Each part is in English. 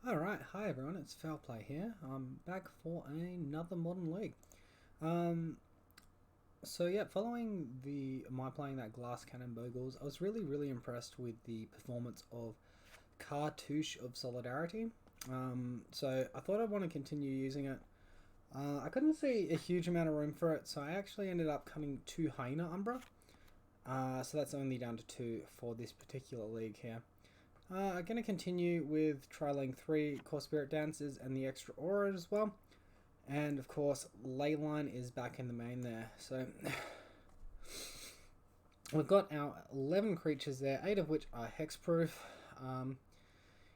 Alright, hi everyone, it's Foul Play here. I'm back for another Modern League. Um, following my playing that Glass Cannon Bogles, I was really impressed with the performance of Cartouche of Solidarity. So I thought I'd want to continue using it. I couldn't see a huge amount of room for it, so I actually ended up cutting 2 Hyena Umbra. So that's only down to 2 for this particular league here. I'm going to continue with trialing 3 Core Spirit Dancers and the extra aura as well. And of course, Leyline is back in the main there. So we've got our 11 creatures there, 8 of which are hexproof.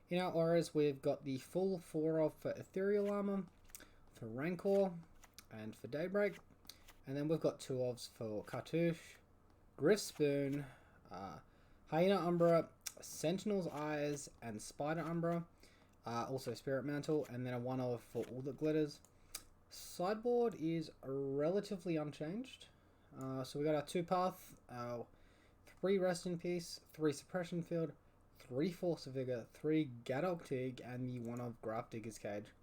In our auras, we've got the full 4 of for Ethereal Armor, for Rancor, and for Daybreak. And then we've got 2 ofs for Cartouche, Griff Spoon, Hyena Umbra, Sentinel's Eyes, and Spider Umbra. Also Spirit Mantle, and then a 1 of for All That Glitters. Sideboard is relatively unchanged. So we got our 2 Path, our 3 Rest in Peace, 3 Suppression Field, 3 Force of Vigor, 3 Gadok Tig, and the 1 of Graph Digger's Cage.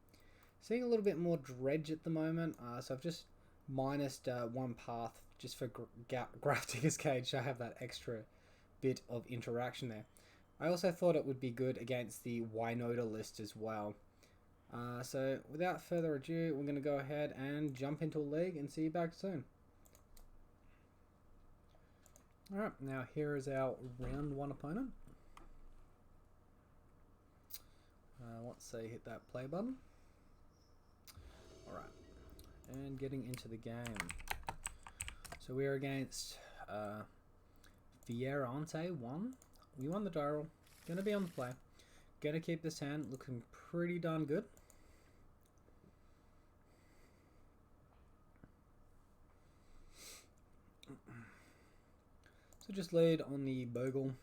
Seeing a little bit more Dredge at the moment, so I've just minused 1 Path just for Graph Digger's Cage, so I have that extra bit of interaction there. I also thought it would be good against the Wynota list as well. So without further ado, we're going to go ahead and jump into a league and see you back soon. Alright, now here is our round 1 opponent. Let's say hit that play button. Alright, and getting into the game. So we're against Fierante 1. We won the die roll. Gonna be on the play. Gonna keep this hand looking pretty darn good. So just lead on the Bogle.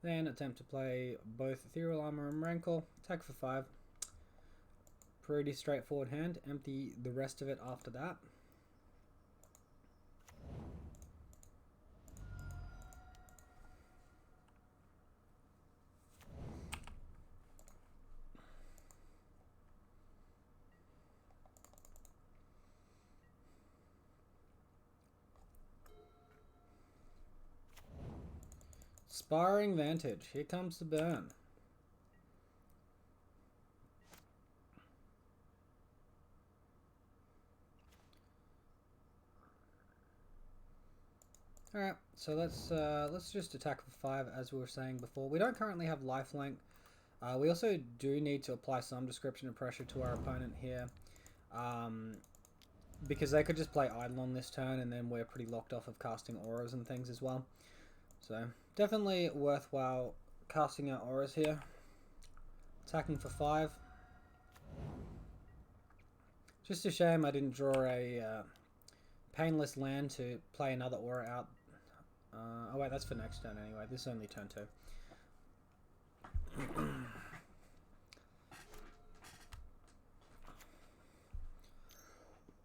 Then attempt to play both Ethereal Armor and Rancor. Attack for 5. Pretty straightforward hand. Empty the rest of it after that. Sparring Vantage. Here comes the burn. Alright, so let's just attack for 5 as we were saying before. We don't currently have lifelink. We also do need to apply some description of pressure to our opponent here. Because they could just play Eidolon this turn and then we're pretty locked off of casting auras and things as well. So definitely worthwhile casting our auras here. Attacking for 5. Just a shame I didn't draw a painless land to play another aura out. Oh wait, that's for next turn anyway. This is only turn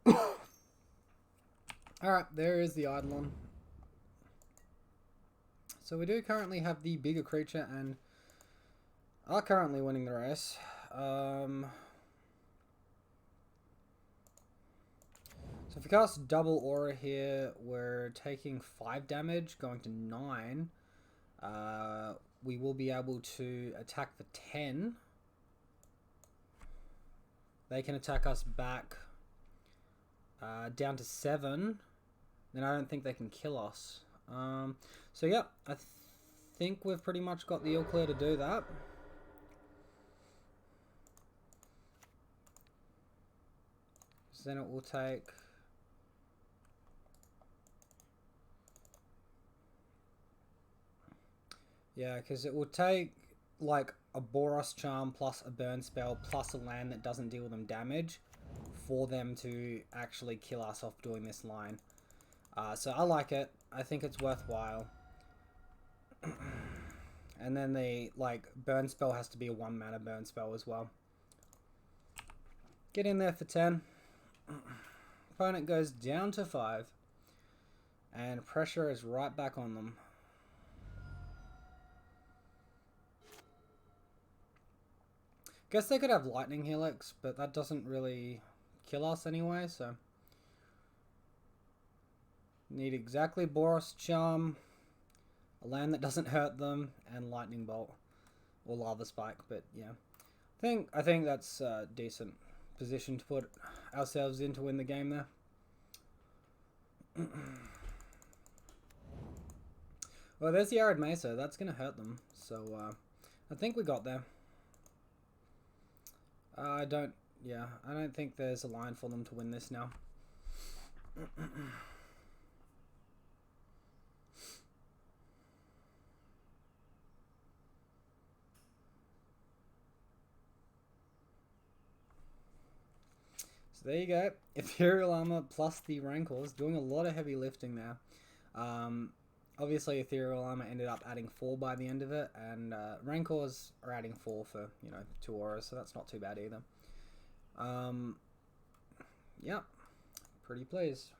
2. Alright, there is the Eidolon. So we do currently have the bigger creature and are currently winning the race. So if we cast double aura here, we're taking 5 damage, going to 9. We will be able to attack for 10. They can attack us back down to 7. Then I don't think they can kill us. So yeah, I think we've pretty much got the all clear to do that. So then it will take... Yeah, because it will take like a Boros Charm plus a burn spell plus a land that doesn't deal them damage for them to actually kill us off doing this line. So I like it. I think it's worthwhile. And then the burn spell has to be a 1 mana burn spell as well. Get in there for 10. Opponent goes down to 5. And pressure is right back on them. Guess they could have Lightning Helix, but that doesn't really kill us anyway, so... Need exactly Boros Charm, a land that doesn't hurt them, and Lightning Bolt. Or Lava Spike, but yeah. I think that's a decent position to put ourselves in to win the game there. Well, there's the Arid Mesa. That's going to hurt them. So, I think we got there. I don't think there's a line for them to win this now. So there you go. Ethereal Armor plus the Rancors, doing a lot of heavy lifting there. Obviously, Ethereal Armor ended up adding 4 by the end of it, and Rancors are adding 4 for, 2 auras, so that's not too bad either. Yeah, pretty pleased.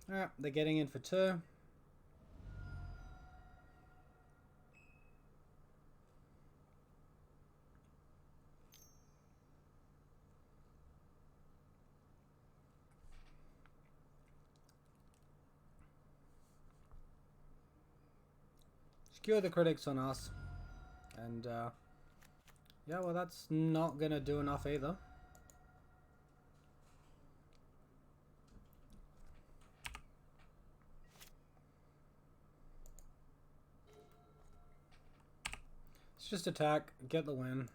Alright, they're getting in for 2. Skewer the critics on us. And, yeah, well, that's not gonna do enough either. Let's just attack, get the win.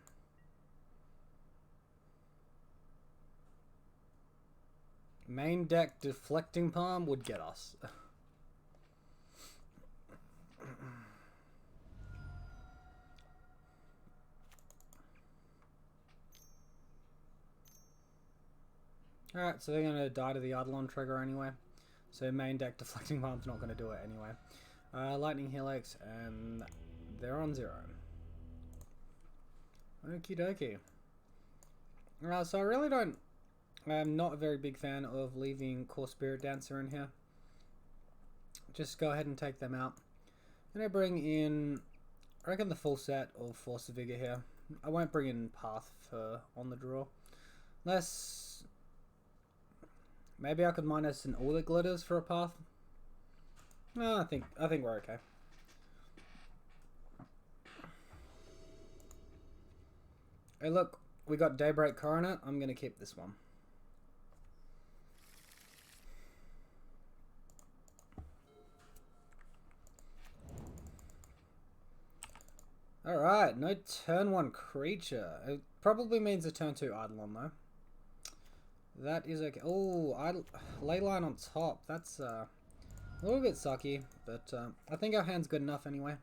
Main deck Deflecting Palm would get us. Alright, so they're going to die to the Eidolon trigger anyway. So main deck Deflecting Palm's not going to do it anyway. Lightning Helix, and they're on 0. Okie dokie. So I really don't... I'm not a very big fan of leaving Core Spirit Dancer in here. Just go ahead and take them out. And I bring in... I reckon the full set of Force of Vigor here. I won't bring in Path for on the draw. Unless... Maybe I could minus an All That Glitters for a Path. No, I think we're okay. Hey look, we got Daybreak Coronet. I'm gonna keep this one. Alright, no turn 1 creature. It probably means a turn 2 Eidolon though. That is okay. Oh, Leyline on top. That's a little bit sucky, but I think our hand's good enough anyway.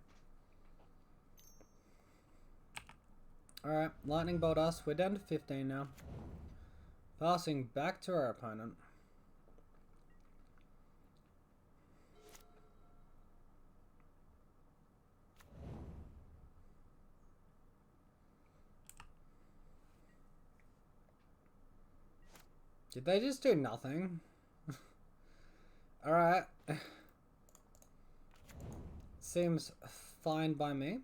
Alright, Lightning Bolt us. We're down to 15 now. Passing back to our opponent. Did they just do nothing? Alright. Seems fine by me.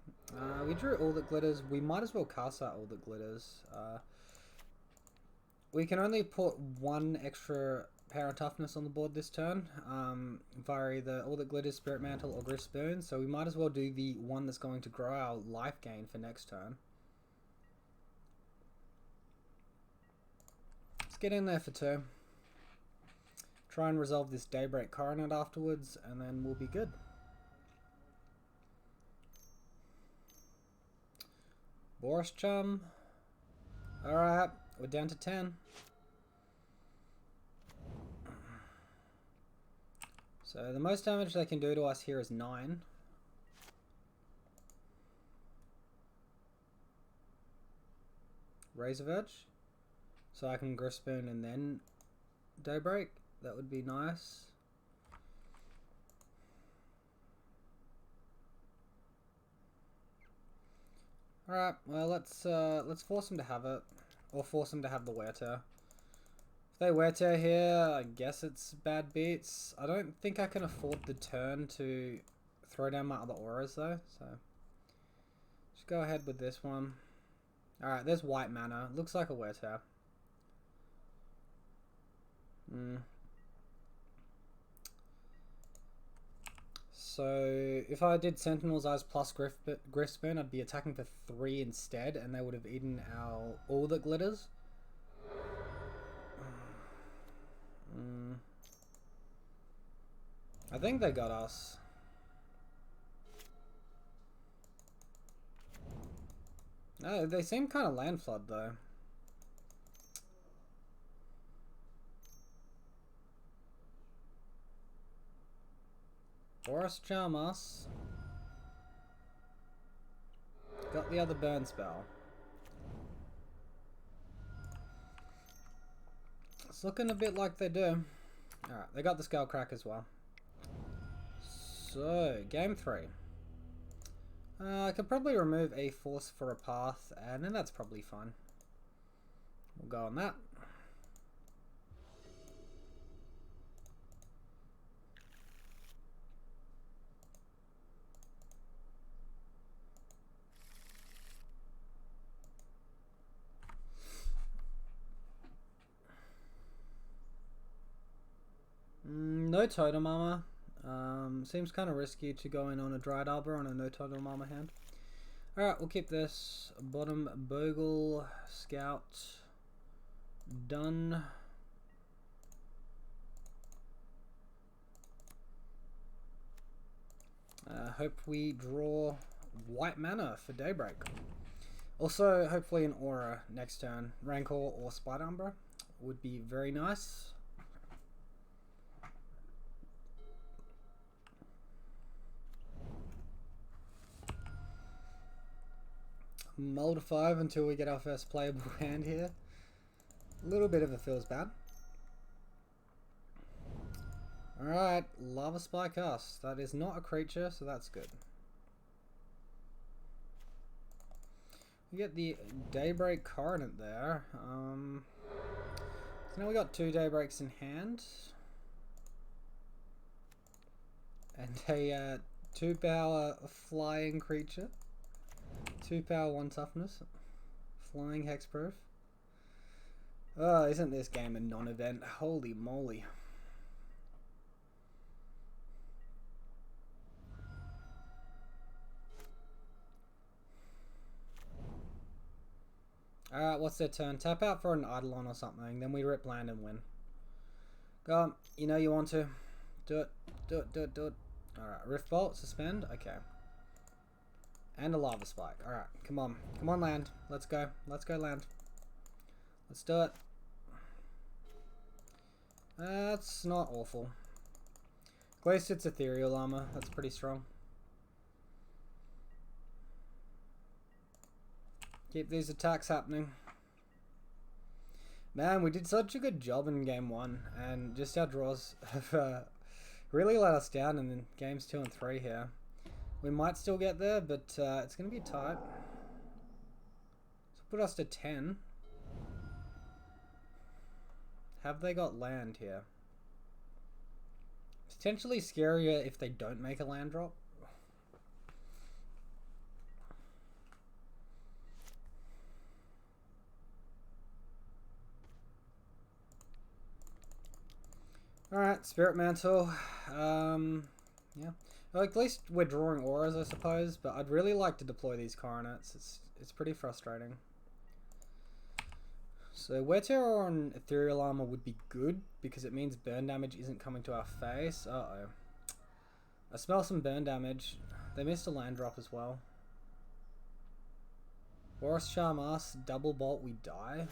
We drew All That Glitters. We might as well cast out All That Glitters. We can only put 1 extra power and toughness on the board this turn. Via either All That Glitters, Spirit Mantle, or Griff Spoon. So we might as well do the one that's going to grow our life gain for next turn. Let's get in there for 2. Try and resolve this Daybreak Coronet afterwards, and then we'll be good. Boros Charm. Alright, we're down to 10. So the most damage they can do to us here is 9. Razor Edge. So I can Griff Spoon and then Daybreak. That would be nice. Alright, well let's force him to have it. Or force him to have the Wear Tear. If they wear tear here, I guess it's bad beats. I don't think I can afford the turn to throw down my other auras though, so just go ahead with this one. Alright, there's white mana. Looks like a wear tear. So if I did Sentinel's Eyes plus Griffspoon, I'd be attacking for 3 instead, and they would have eaten our all that glitters. I think they got us. Oh, they seem kind of land flood though. Forest Charm us. Got the other burn spell. It's looking a bit like they do. Alright, they got the Skullcrack as well. So, game 3. I could probably remove a Force for a Path, and then that's probably fine. We'll go on that. No Totem Armor. Seems kind of risky to go in on a Dried Arbor on a no Totem Armor hand. Alright, we'll keep this. Bottom Bogle, Scout, done. Hope we draw white mana for Daybreak. Also, hopefully an Aura next turn. Rancor or Spider Umbra would be very nice. Mull to 5 until we get our first playable hand here. A little bit of it feels bad. Alright, Lava Spike us. That is not a creature, so that's good. We get the Daybreak Coronet there. So now we got 2 Daybreaks in hand. And a 2 power flying creature. 2 power, 1 toughness. Flying hexproof. Oh, isn't this game a non-event? Holy moly. Alright, what's their turn? Tap out for an Eidolon or something, then we rip land and win. Go on, you know you want to. Do it, do it, do it, do it. Alright, Rift Bolt, suspend, okay. And a Lava Spike. Alright, come on. Come on, land. Let's go. Let's go, land. Let's do it. That's not awful. At least it's Ethereal Armor. That's pretty strong. Keep these attacks happening. Man, we did such a good job in game 1. And just our draws have really let us down in games 2 and 3 here. We might still get there, but it's going to be tight. So put us to 10. Have they got land here? Potentially scarier if they don't make a land drop. Alright, Spirit Mantle. Yeah. Well, at least we're drawing auras, I suppose, but I'd really like to deploy these coronets. It's pretty frustrating. So Wear Terror on Ethereal Armor would be good, because it means burn damage isn't coming to our face. Uh-oh. I smell some burn damage. They missed a land drop as well. Forest Charm us, double bolt, we die.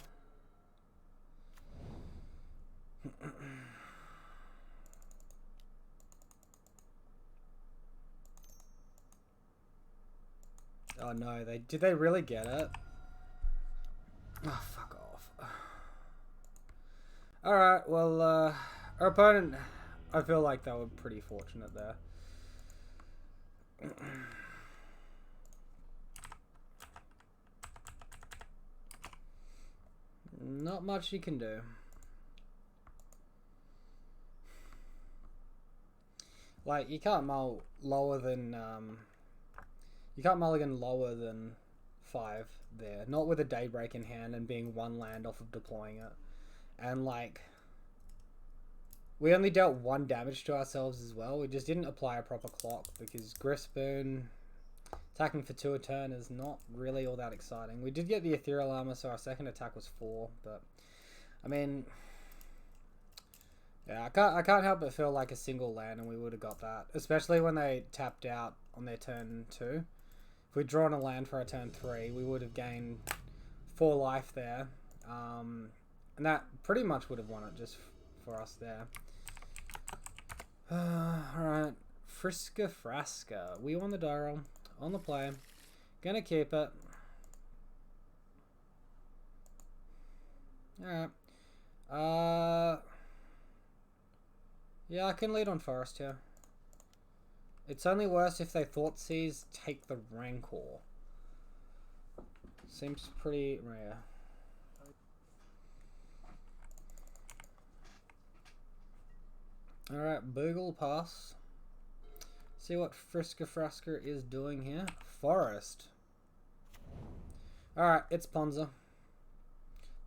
Oh no, did they really get it? Oh, fuck off. Alright, well, our opponent, I feel like they were pretty fortunate there. Not much you can do. Like, you can't mull lower than, you can't mulligan lower than 5 there. Not with a Daybreak in hand and being 1 land off of deploying it. And, like, we only dealt 1 damage to ourselves as well. We just didn't apply a proper clock because Griffspoon attacking for 2 a turn is not really all that exciting. We did get the Ethereal Armor, so our second attack was 4, but, I mean, yeah, I can't help but feel like a single land and we would have got that. Especially when they tapped out on their turn 2. If we'd drawn a land for our turn 3, we would have gained 4 life there. And that pretty much would have won it just for us there. Alright. Friska Fraska. We won the die roll. On the play. Gonna keep it. Alright. Yeah, I can lead on Forest here. It's only worse if they Thoughtseize take the Rancor. Seems pretty rare. Alright, Bogle pass. See what Friska Frasker is doing here. Forest. Alright, it's Ponza.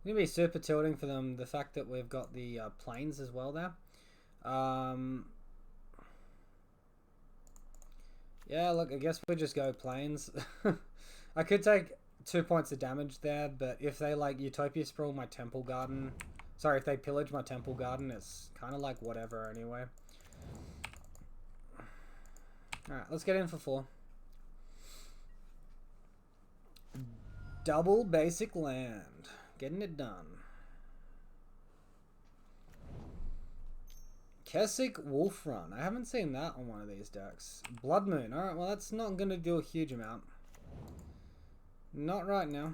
Gonna be super tilting for them, the fact that we've got the plains as well there. Yeah, look, I guess we just go plains. I could take 2 points of damage there, but if they, like, Utopia Sprawl my Temple Garden... Sorry, if they pillage my Temple Garden, it's kind of like whatever anyway. Alright, let's get in for 4. Double basic land. Getting it done. Kessick Wolf Run. I haven't seen that on one of these decks. Blood Moon. Alright, well that's not going to do a huge amount. Not right now.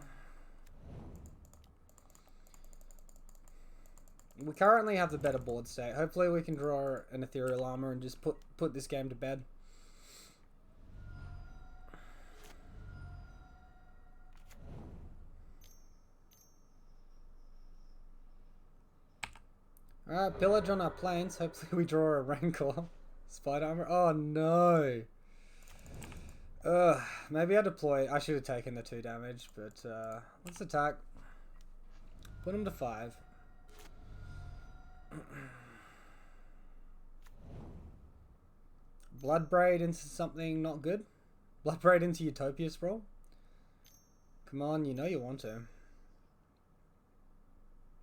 We currently have the better board state. Hopefully we can draw an Ethereal Armor and just put this game to bed. Alright, pillage on our plains. Hopefully we draw a Rancor. Spider Armor. Oh no! Maybe I deploy. I should have taken the 2 damage, but let's attack. Put him to 5. Bloodbraid into something not good? Bloodbraid into Utopia Sprawl? Come on, you know you want to.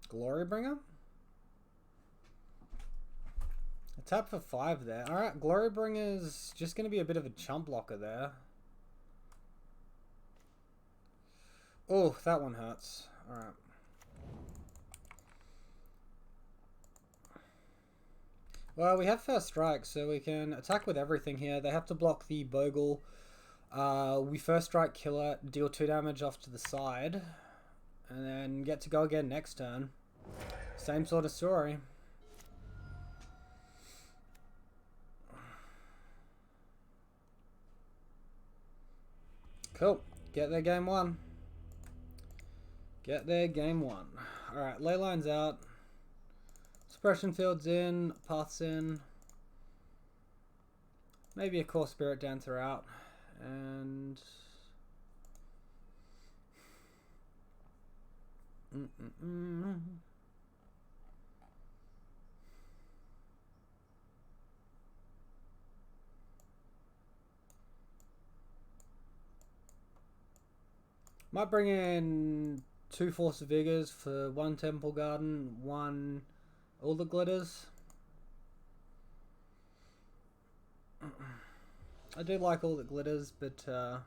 Glorybringer? A tap for 5 there. Alright, Glorybringer's just going to be a bit of a chump blocker there. Oh, that one hurts. Alright. Well, we have first strike, so we can attack with everything here. They have to block the Bogle. We first strike, kill it, deal 2 damage off to the side, and then get to go again next turn. Same sort of story. Cool. Get their game 1. Get their game 1. Alright, ley lines out. Suppression field's in. Path's in. Maybe a Core Spirit Dancer out. And... Might bring in 2 Force of Vigors for 1 Temple Garden, 1 All the Glitters. I do like All the Glitters, but yeah.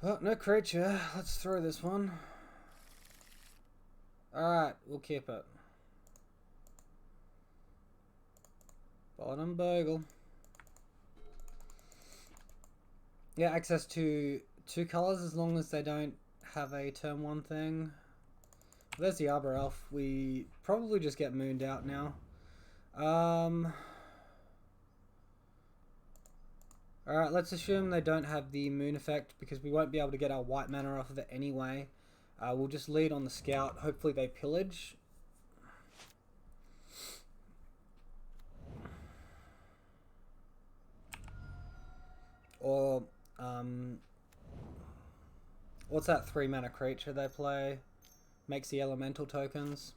Oh, no creature. Let's throw this one. Alright, we'll keep it. Bottom Bogle. Yeah, access to 2 colors as long as they don't have a turn 1 thing. There's the Arbor Elf. We probably just get mooned out now. Alright, let's assume they don't have the moon effect because we won't be able to get our white mana off of it anyway. We'll just lead on the scout. Hopefully they pillage. Or, what's that 3-mana creature they play? Makes the elemental tokens.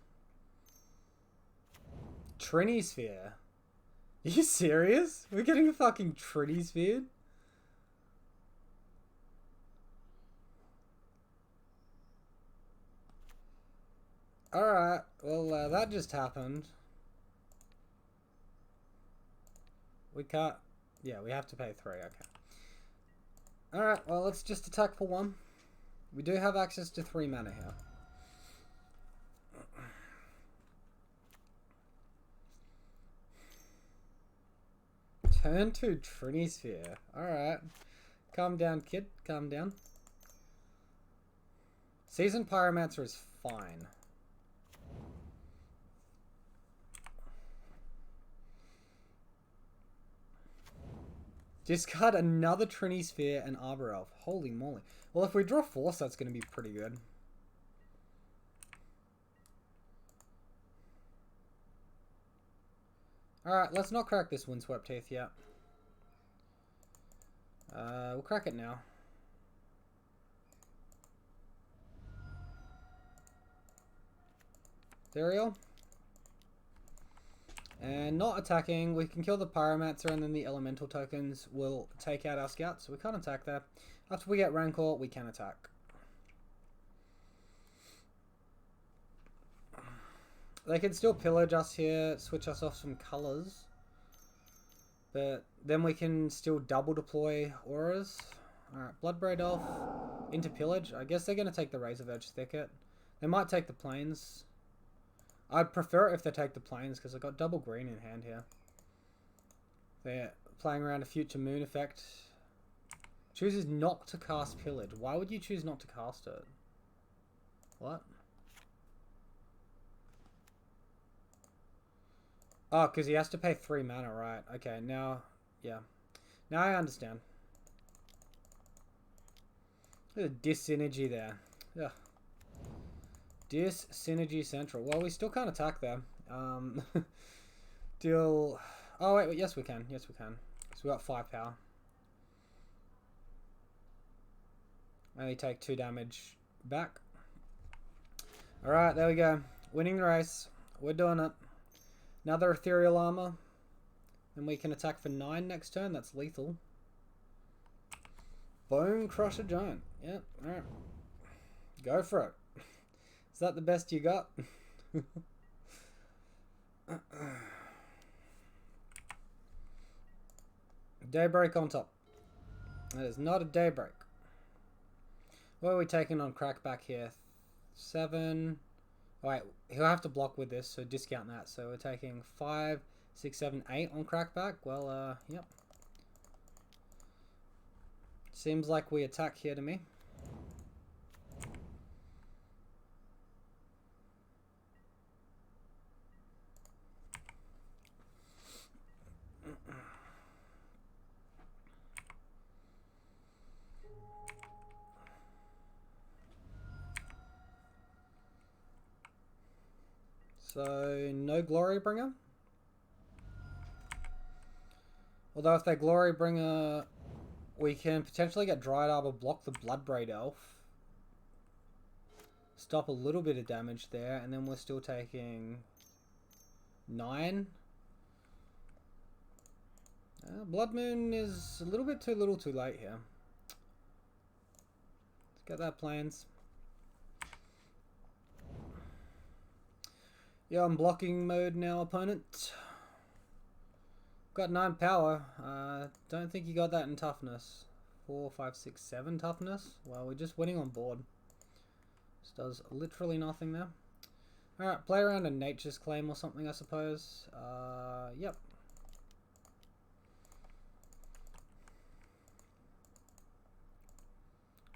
Trinisphere. Are you serious? We're getting a fucking Trinisphere? Alright, well, that just happened. We can't... Yeah, we have to pay 3, okay. Alright, well, let's just attack for 1. We do have access to 3 mana here. Turn to Trinisphere. Alright. Calm down, kid. Calm down. Seasoned Pyromancer is fine. Discard another Trinisphere and Arbor Elf. Holy moly. Well, if we draw Force, that's going to be pretty good. Alright, let's not crack this Windswept Teeth yet. We'll crack it now. Ethereal. And not attacking, we can kill the Pyromancer and then the Elemental tokens will take out our scouts, so we can't attack there. After we get Rancor, we can attack. They can still pillage us here, switch us off some colours. But then we can still double deploy auras. Alright, Bloodbraid Elf into pillage. I guess they're going to take the Razorverge Thicket. They might take the Plains. I'd prefer it if they take the Plains because I've got double green in hand here. They're playing around a Future Moon effect. Chooses not to cast Pillage. Why would you choose not to cast it? What? Oh, because he has to pay 3 mana, right? Okay, now, yeah. Now I understand. There's a dis-synergy there. Ugh. Dis-synergy central. Well, we still can't attack there. Deal... Oh, wait, yes we can. Yes we can. So we got 5 power. Only take 2 damage back. Alright, there we go. Winning the race. We're doing it. Another Ethereal Armor. And we can attack for 9 next turn. That's lethal. Bone Crusher Giant. Yep, alright. Go for it. Is that the best you got? Daybreak on top. That is not a Daybreak. What are we taking on Crackback here? 7... Oh, wait, he'll have to block with this, so discount that. So we're taking 5, 6, 7, 8 on Crackback. Well, yep. Seems like we attack here to me. So, no Glorybringer. Although if they Glorybringer, we can potentially get Dryad Arbor, block the Bloodbraid Elf. Stop a little bit of damage there, and then we're still taking 9. Blood Moon is a little bit too little too late here. Let's get that Plains. Yeah, I'm blocking mode now, opponent. Got 9 power. Don't think you got that in toughness. 4, 5, 6, 7 toughness. Well, we're just winning on board. This does literally nothing there. Alright, play around a Nature's Claim or something, I suppose. Yep.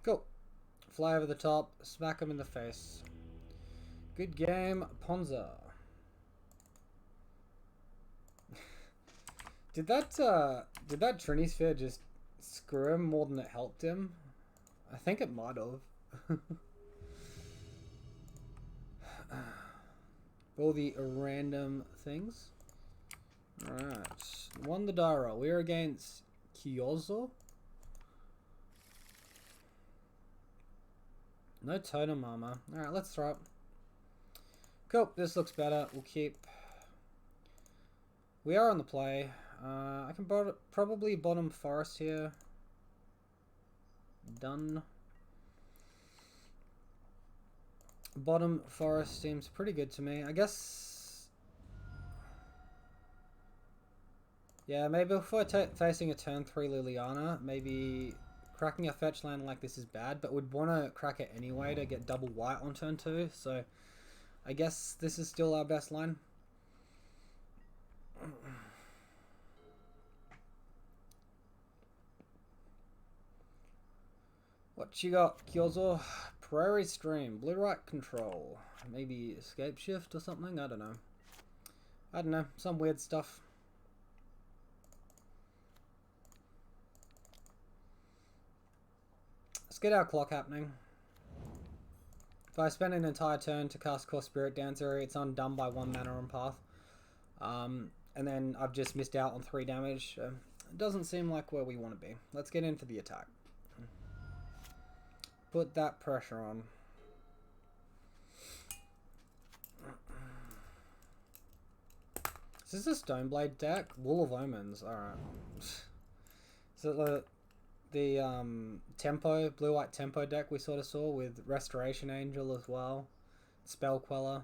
Cool. Fly over the top, smack him in the face. Good game, Ponza. Did that Trinisphere just screw him more than it helped him? I think it might have. All the random things. Alright. Won the die roll. We're against Kyozo. No totem armor. Alright, let's throw it. Cool, this looks better. We'll keep... We are on the play. I can probably bottom forest here. Done. Bottom forest seems pretty good to me. I guess... Yeah, maybe if we're facing a turn 3 Liliana, maybe cracking a fetch land like this is bad, but we'd want to crack it anyway to get double white on turn 2, so I guess this is still our best line. What you got, Kyozo? Prairie Stream, blue right control, maybe escape shift or something, I don't know, some weird stuff. Let's get our clock happening. If I spend an entire turn to cast Core Spirit Dancer, it's undone by 1 mana on path. And then I've just missed out on 3 damage. It doesn't seem like where we want to be. Let's get into the attack. Put that pressure on. Is this a Stoneblade deck? Wool of Omens, alright. So the tempo, blue-white tempo deck we sort of saw with Restoration Angel as well. Spell Queller.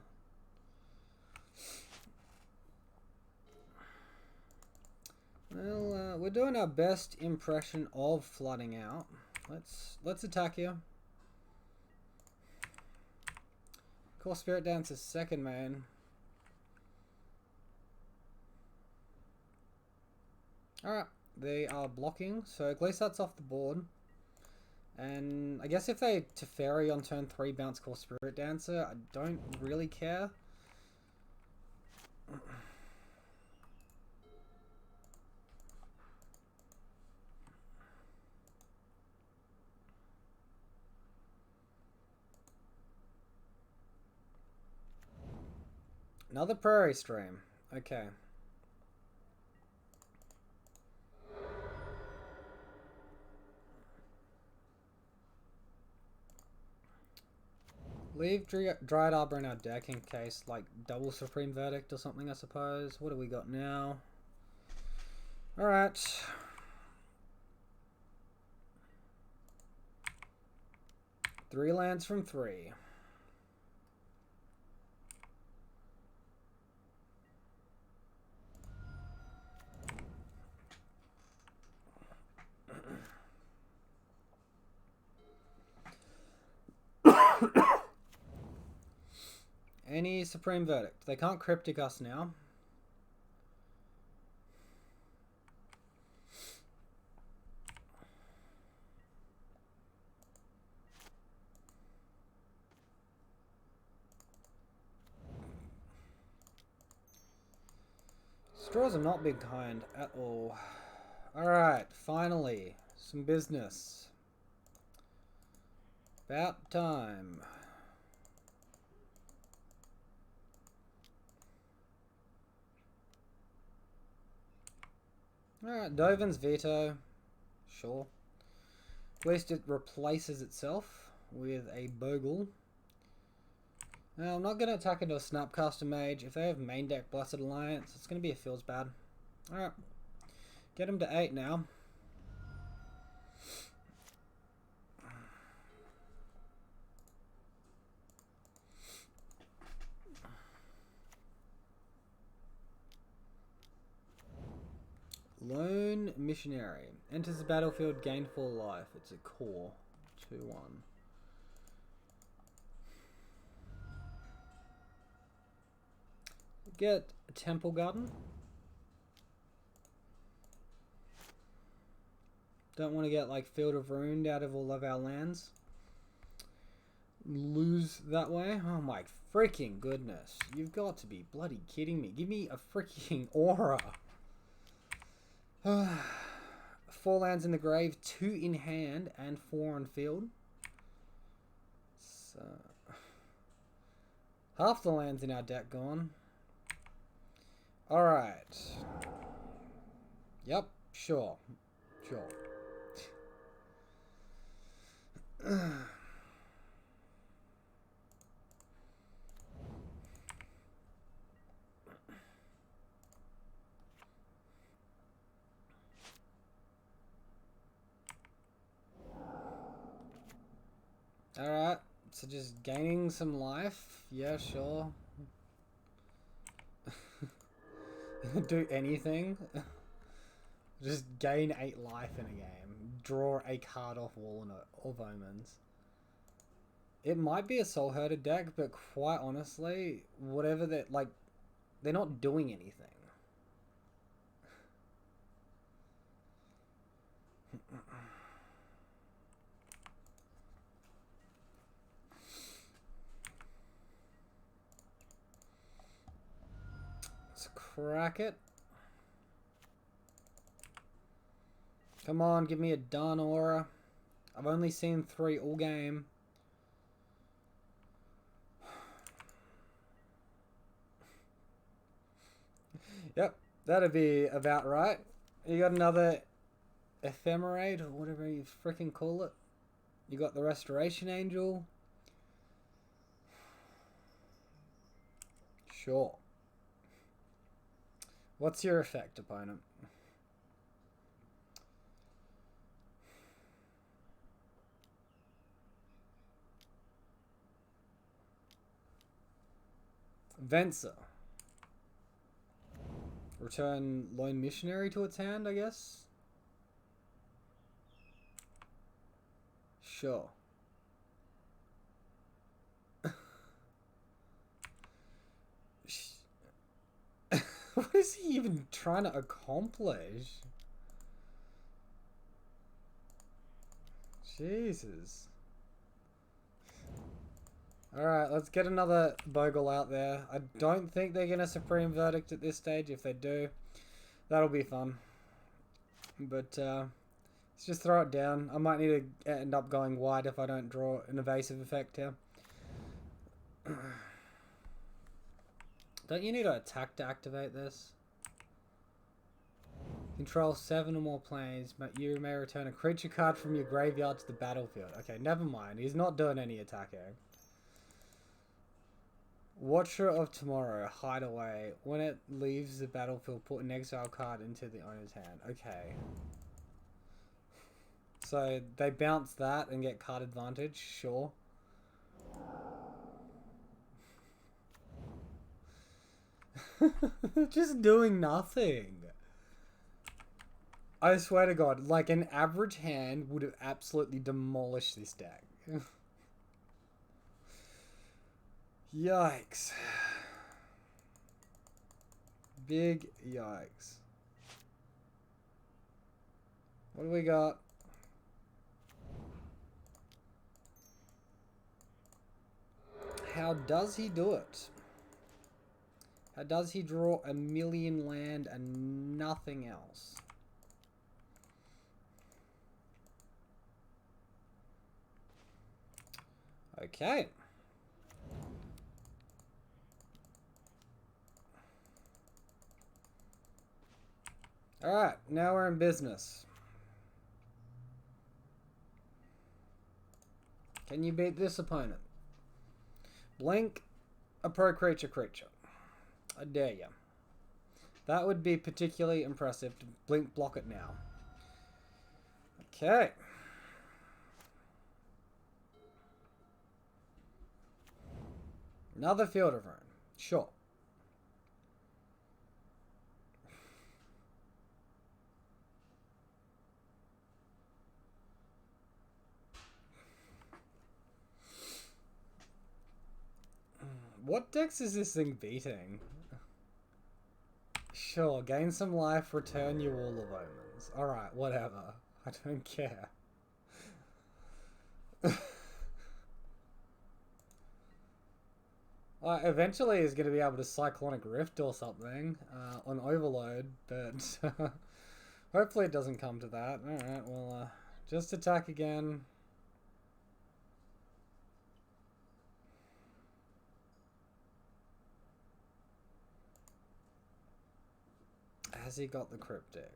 Well, we're doing our best impression of flooding out. Let's attack here. Core Spirit Dancer's second main. Alright, they are blocking, so at least that's off the board. And I guess if they Teferi on turn 3 bounce Core Spirit Dancer, I don't really care. Another Prairie Stream. Okay. Leave Dryad Arbor in our deck in case, like, double Supreme Verdict or something, I suppose. What do we got now? Alright. Three lands from 3. Any Supreme Verdict. They can't Cryptic us now. Straws are not big kind at all. Alright, finally. Some business. About time. Alright, Dovin's Veto. Sure. At least it replaces itself with a Bogle. Now, I'm not going to attack into a Snapcaster Mage. If they have main deck Blessed Alliance, it's going to be a feels bad. Alright. Get him to 8 now. Lone Missionary. Enters the battlefield, gain 4 life. It's a core. 2-1. Get a Temple Garden. Don't want to get like Field of Ruined out of all of our lands. Lose that way. Oh my freaking goodness. You've got to be bloody kidding me. Give me a freaking aura. 4 lands in the grave, 2 in hand, and 4 on field. So half the lands in our deck gone. Alright. Yep, sure. Sure. so just gaining some life. Yeah, sure. Do anything. Just gain 8 life in a game. Draw a card off Wall of Omens. It might be a Soul Herder deck, but quite honestly, whatever that, like, they're not doing anything. Let's crack it. Come on, give me a done aura. I've only seen 3 all game. Yep, that'd be about right. You got another Ephemerate, or whatever you freaking call it. You got the Restoration Angel. Sure. What's your effect, opponent? Venser. Return Lone Missionary to its hand, I guess? Sure. What is he even trying to accomplish? Jesus. Alright, let's get another Bogle out there. I don't think they're going to Supreme Verdict at this stage. If they do, that'll be fun. But let's just throw it down. I might need to end up going wide if I don't draw an evasive effect here. Don't you need to attack to activate this? Control 7 or more planes, but you may return a creature card from your graveyard to the battlefield. Okay, never mind. He's not doing any attacking. Watcher of Tomorrow, Hideaway. When it leaves the battlefield, put an exile card into the owner's hand. Okay. So they bounce that and get card advantage, sure. Just doing nothing. I swear to God, like an average hand would have absolutely demolished this deck. Yikes. Big yikes. What do we got? How does he do it? How does he draw a million land and nothing else? Okay. Alright, now we're in business. Can you beat this opponent? Blink a pro creature. I dare you. That would be particularly impressive to blink block it now. Okay. Another Field of Ruin. Sure. What decks is this thing beating? Sure, gain some life, return your Wall of Omens. Alright, whatever. I don't care. Eventually he's going to be able to Cyclonic Rift or something on Overload, but hopefully it doesn't come to that. Alright, well, just attack again. Has he got the Cryptic?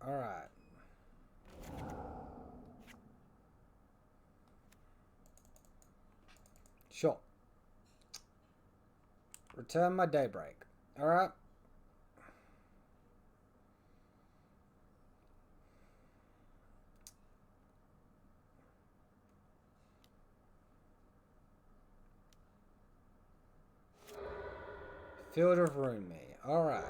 Alright. Sure. Return my Daybreak. Alright. Field of Ruin me. Alright.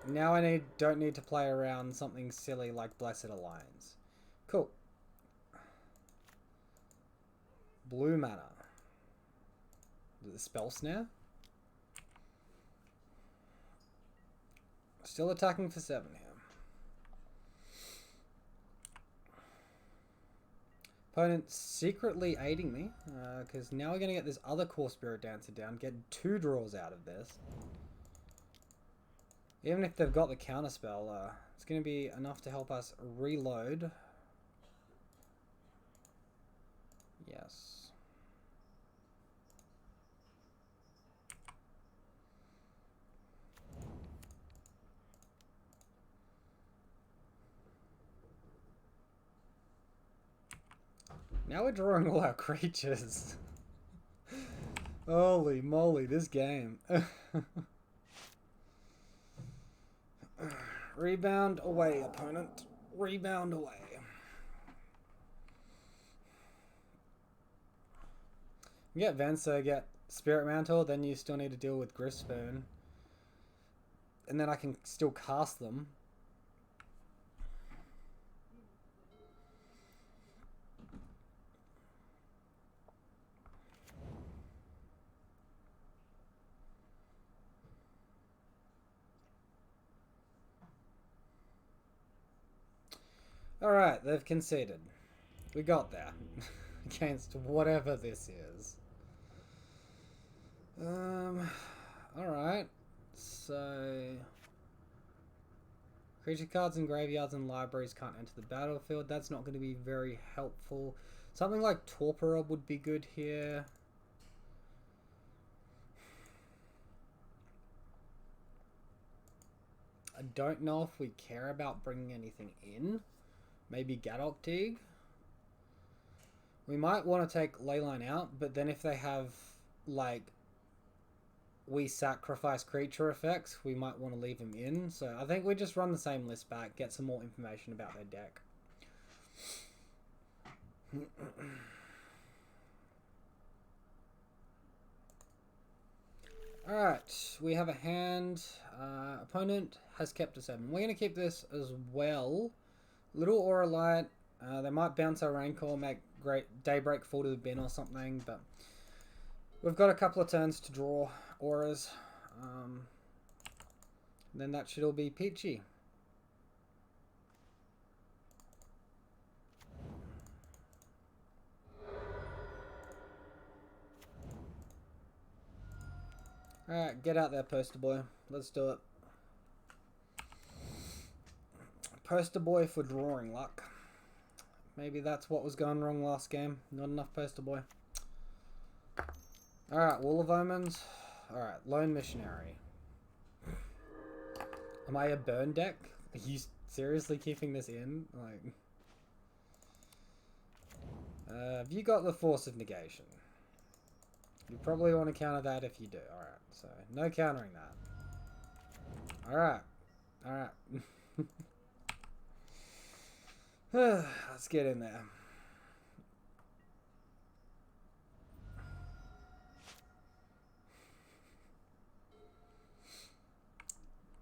Now I don't need to play around something silly like Blessed Alliance. Cool. Blue mana. The Spell Snare. Still attacking for 7 here. Opponent secretly aiding me, because now we're going to get this other Core Spirit Dancer down, get 2 draws out of this. Even if they've got the counterspell, it's going to be enough to help us reload. Yes. Now we're drawing all our creatures. Holy moly, this game. Rebound away, opponent. Rebound away. You get Venser, get Spirit Mantle, then you still need to deal with Grispoon. And then I can still cast them. Alright, they've conceded. We got there. Against whatever this is. Alright. So... creature cards in graveyards and libraries can't enter the battlefield. That's not going to be very helpful. Something like Torpor would be good here. I don't know if we care about bringing anything in. Maybe Gadok Teague. We might want to take Leyline out, but then if they have, like, we sacrifice creature effects, we might want to leave them in. So I think we just run the same list back, get some more information about their deck. Alright, we have a hand. Opponent has kept a 7. We're going to keep this as well. Little Aura Light. They might bounce our Rancor, make great Daybreak fall to the bin or something, but we've got a couple of turns to draw auras. Then that should all be peachy. Alright, get out there, Poster Boy. Let's do it. Poster Boy for drawing luck. Maybe that's what was going wrong last game. Not enough Poster Boy. Alright, Wall of Omens. Alright, Lone Missionary. Am I a burn deck? Are you seriously keeping this in? Like, have you got the Force of Negation? You probably want to counter that if you do. Alright, so no countering that. Alright. Alright. Let's get in there.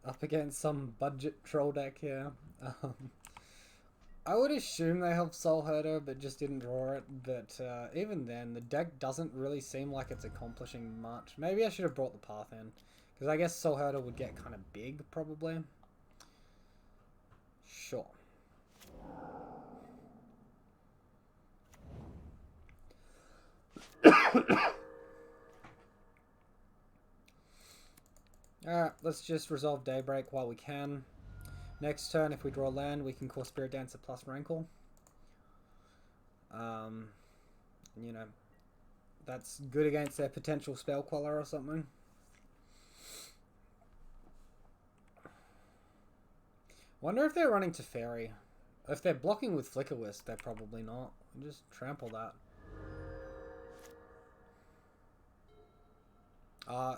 Up against some budget troll deck here. I would assume they have Soul Herder, but just didn't draw it. But even then, the deck doesn't really seem like it's accomplishing much. Maybe I should have brought the Path in, because I guess Soul Herder would get kind of big, probably. Sure. Alright, let's just resolve Daybreak while we can. Next turn, if we draw land, we can call Spirit Dancer plus Rancor. You know, that's good against their potential Spell Queller or something. Wonder if they're running Teferi. If they're blocking with Flicker Wisp, they're probably not. Just trample that.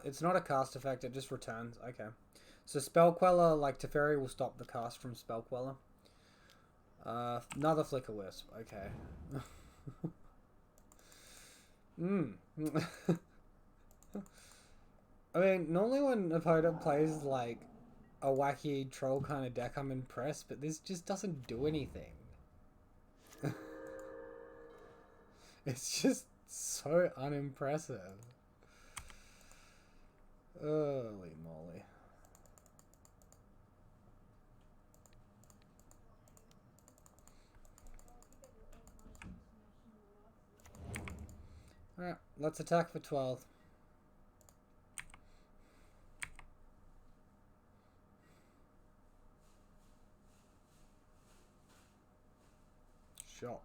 It's not a cast effect, it just returns. Okay. So Spell Queller, like Teferi, will stop the cast from Spell Queller. Another Flicker Wisp. Okay. I mean, normally when an opponent plays like a wacky troll kind of deck, I'm impressed, but this just doesn't do anything. It's just so unimpressive. Holy moly. Alright, let's attack for 12. Shot.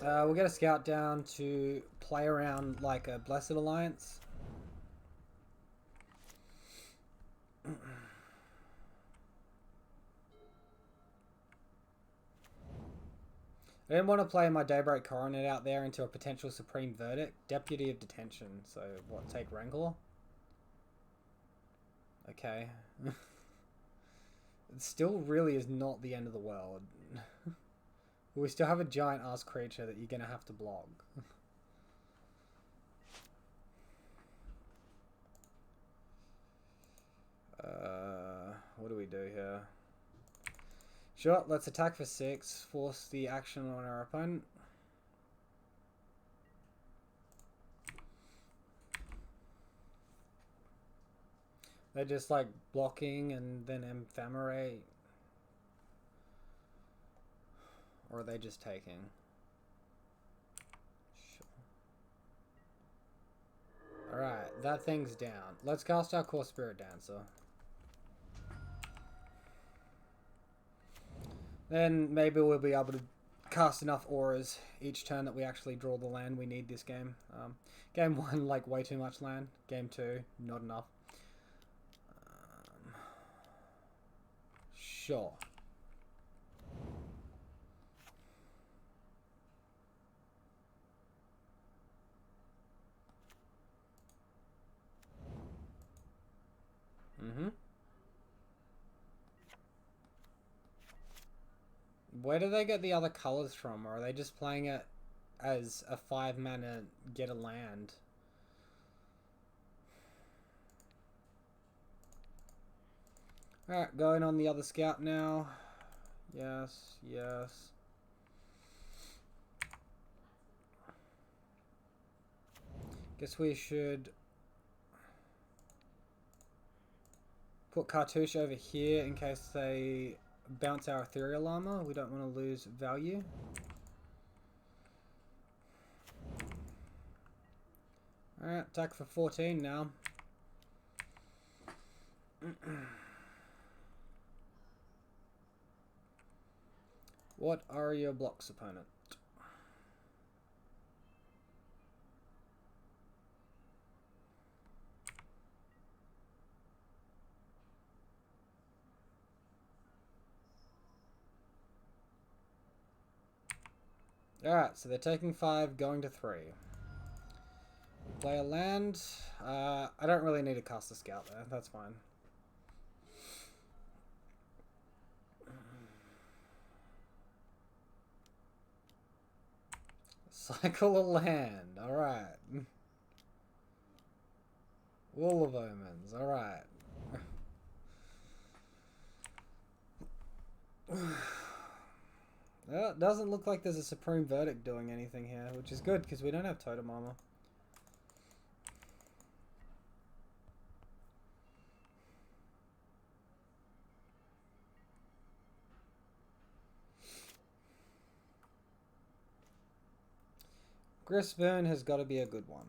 We'll get a scout down to play around like a Blessed Alliance. I didn't want to play my Daybreak Coronet out there into a potential Supreme Verdict. Deputy of Detention. So, what, take Rancor? Okay. It still really is not the end of the world. We still have a giant ass creature that you're going to have to block. What do we do here? Sure, let's attack for 6. Force the action on our opponent. They're just like blocking and then ephemerate. Or are they just taking? Sure. Alright, that thing's down. Let's cast our Core Spirit Dancer. Then maybe we'll be able to cast enough auras each turn that we actually draw the land we need this game. Game 1, like, way too much land. Game 2, not enough. Sure. Where do they get the other colors from? Or are they just playing it as a 5 mana get a land? Alright, going on the other scout now. Yes, yes. Guess we should put Cartouche over here in case they bounce our Ethereal Armor. We don't want to lose value. Alright, attack for 14 now. What are your blocks, opponent? Alright, so they're taking 5, going to 3. Play a land. I don't really need to cast a scout there. That's fine. Cycle a land. Alright. Wall of Omens. Alright. Well, it doesn't look like there's a Supreme Verdict doing anything here, which is good because we don't have Totem Armor. Gristburn has got to be a good one.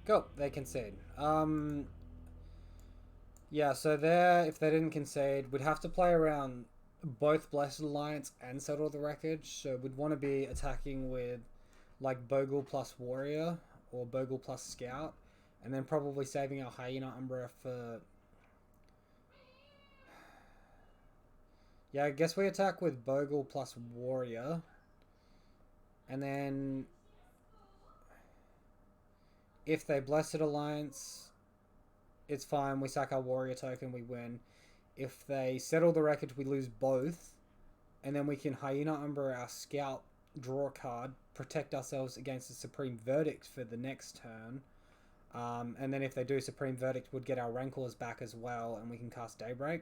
Go, they concede. Yeah, so there, if they didn't concede, we'd have to play around both Blessed Alliance and Settle the Wreckage. So we'd want to be attacking with like Bogle plus Warrior or Bogle plus Scout, and then probably saving our Hyena Umbra for... Yeah, I guess we attack with Bogle plus Warrior, and then if they Blessed Alliance, it's fine. We sack our warrior token, we win. If they settle the wreckage, we lose both. And then we can Hyena Umbra our scout, draw a card, protect ourselves against the Supreme Verdict for the next turn. And then if they do Supreme Verdict, we'd get our Rancors back as well, and we can cast Daybreak.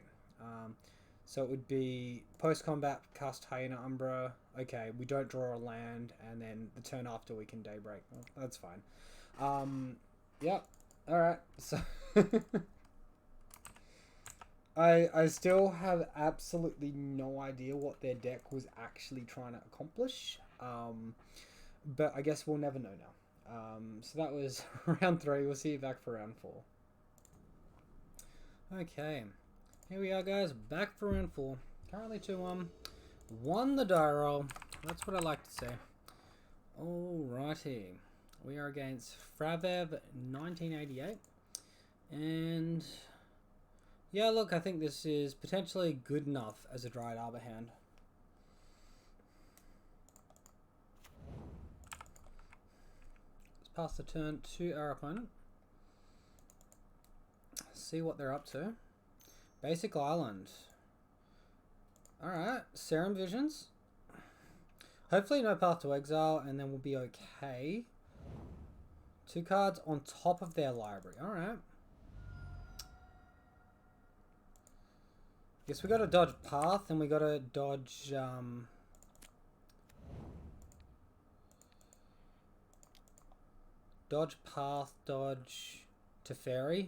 So it would be post-combat, cast Hyena Umbra. Okay, we don't draw a land, and then the turn after we can Daybreak. Well, that's fine. Yep. Alright, so... I still have absolutely no idea what their deck was actually trying to accomplish. But I guess we'll never know now. So that was round 3. We'll see you back for round 4. Okay. Here we are, guys. Back for round 4. Currently 2-1. Won the die roll. That's what I like to say. Alrighty. We are against Fravev 1988. And... yeah, look, I think this is potentially good enough as a Dryad Arbor hand. Let's pass the turn to our opponent. See what they're up to. Basic Island. Alright, Serum Visions. Hopefully no Path to Exile, and then we'll be okay. 2 cards on top of their library. Alright. Guess we gotta dodge Path, and we gotta dodge, dodge Path, dodge Teferi.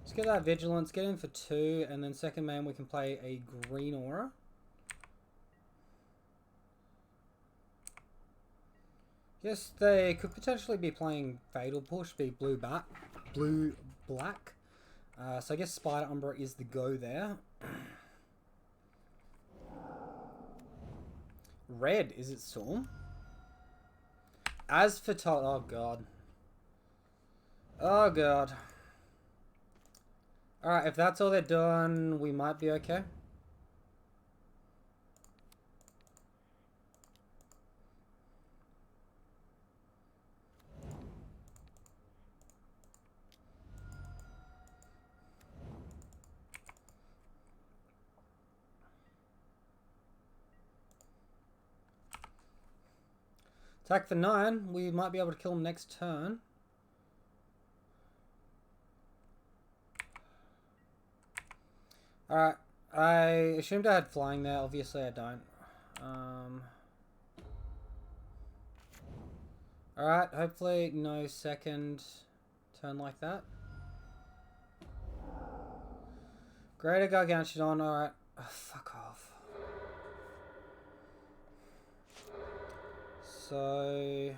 Let's get that Vigilance, get in for 2, and then second man we can play a Green Aura. Yes, they could potentially be playing Fatal Push, be blue-black. So I guess Spider Umbra is the go there. Red, is it Storm? As for oh god. Oh god. Alright, if that's all they're doing, we might be okay. Attack for 9. We might be able to kill him next turn. Alright. I assumed I had flying there. Obviously I don't. Alright. Hopefully no second turn like that. Greater Gargantuan. Alright. Oh, fuck off. So,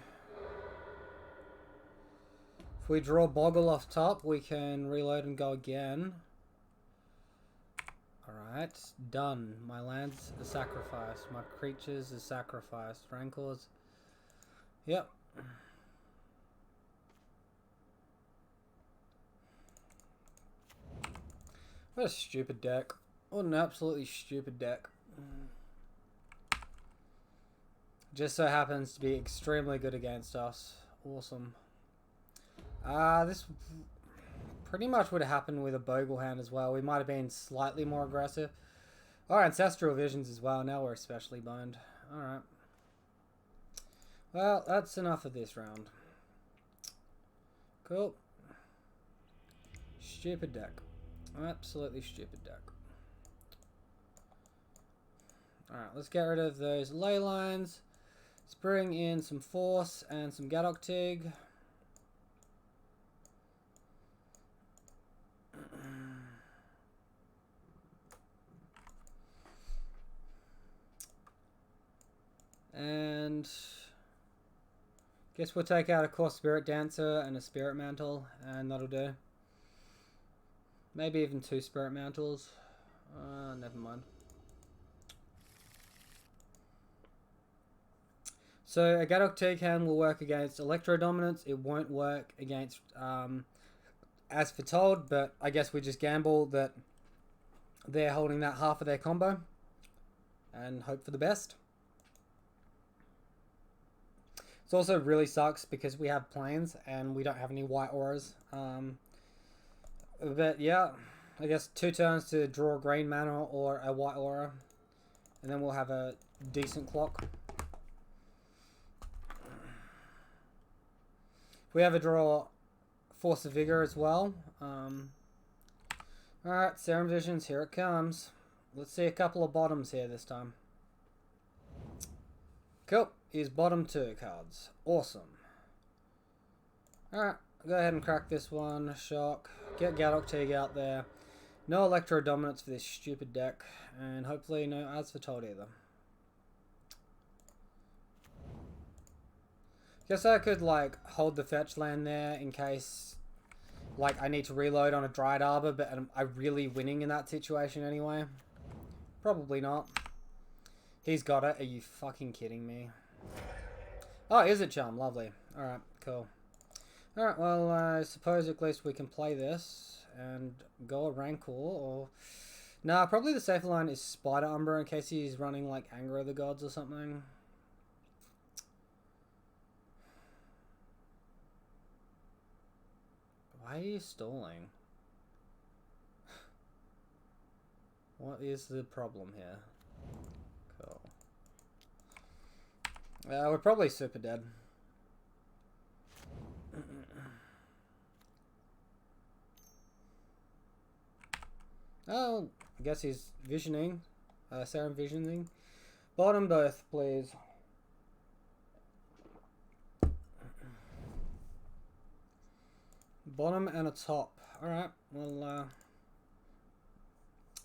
if we draw Boggle off top, we can reload and go again. Alright, done. My lands are sacrificed. My creatures are sacrificed. Rancors. Yep. What a stupid deck. What an absolutely stupid deck. Just so happens to be extremely good against us. Awesome. This pretty much would have happened with a Bogle hand as well. We might have been slightly more aggressive. Our Ancestral Visions as well. Now we're especially boned. Alright. Well, that's enough of this round. Cool. Stupid deck. Absolutely stupid deck. Alright, let's get rid of those ley lines. Let's bring in some Force and some Gadok Tig. And guess we'll take out a core Spirit Dancer and a Spirit Mantle, and that'll do. Maybe even 2 Spirit Mantles. Never mind. So a Gadok Tig hand will work against Electro Dominance. It won't work against As Foretold, but I guess we just gamble that they're holding that half of their combo and hope for the best. It also really sucks because we have planes and we don't have any white auras. But yeah, I guess 2 turns to draw a green mana or a white aura. And then we'll have a decent clock. We have a draw Force of Vigor as well. Alright, Serum Visions, here it comes. Let's see a couple of bottoms here this time. Cool. Here's bottom 2 cards. Awesome. Alright, go ahead and crack this one. Shock. Get Gadok Teague out there. No Electro Dominance for this stupid deck. And hopefully no Asphodel either. Guess I could, like, hold the fetch land there in case, like, I need to reload on a Dryad Arbor, but am I really winning in that situation anyway? Probably not. He's got it. Are you fucking kidding me? Oh, is it Charm? Lovely. Alright, cool. Alright, well, I suppose at least we can play this and go a Rancor, or... Nah, probably the safer line is Spider Umbra in case he's running, like, Anger of the Gods or something. Why are you stalling? What is the problem here? Cool. We're probably super dead. Oh, I guess he's visioning. Serum visioning. Bottom both, please. Bottom and a top. Alright, well,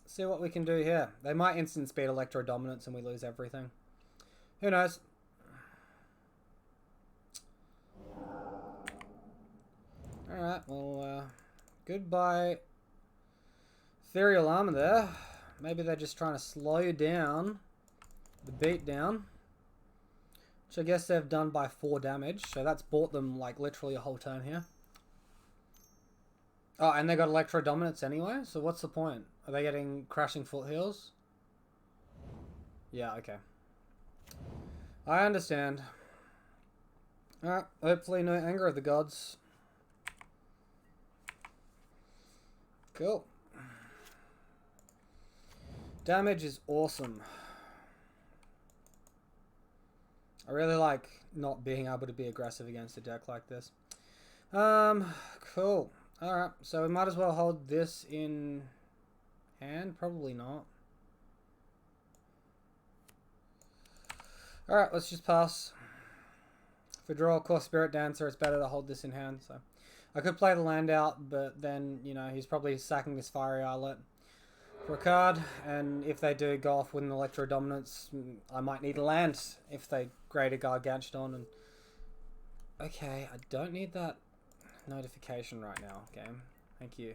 see what we can do here. They might instant speed Electro Dominance and we lose everything. Who knows? Alright, well, goodbye Ethereal Armor there. Maybe they're just trying to slow down the beat down. Which I guess they've done by 4 damage. So that's bought them, like, literally a whole turn here. Oh, and they got Electro Dominance anyway? So what's the point? Are they getting Crashing Foothills? Yeah, okay. I understand. Alright, hopefully no Anger of the Gods. Cool. Damage is awesome. I really like not being able to be aggressive against a deck like this. Cool. Alright, so we might as well hold this in hand. Probably not. Alright, let's just pass. If we draw a Core Spirit Dancer, it's better to hold this in hand. So I could play the land out, but then, you know, he's probably sacking this Fiery Islet for a card. And if they do go off with an Electro Dominance, I might need a land if they grade a Gargantuan. And okay, I don't need that notification right now, game. Thank you.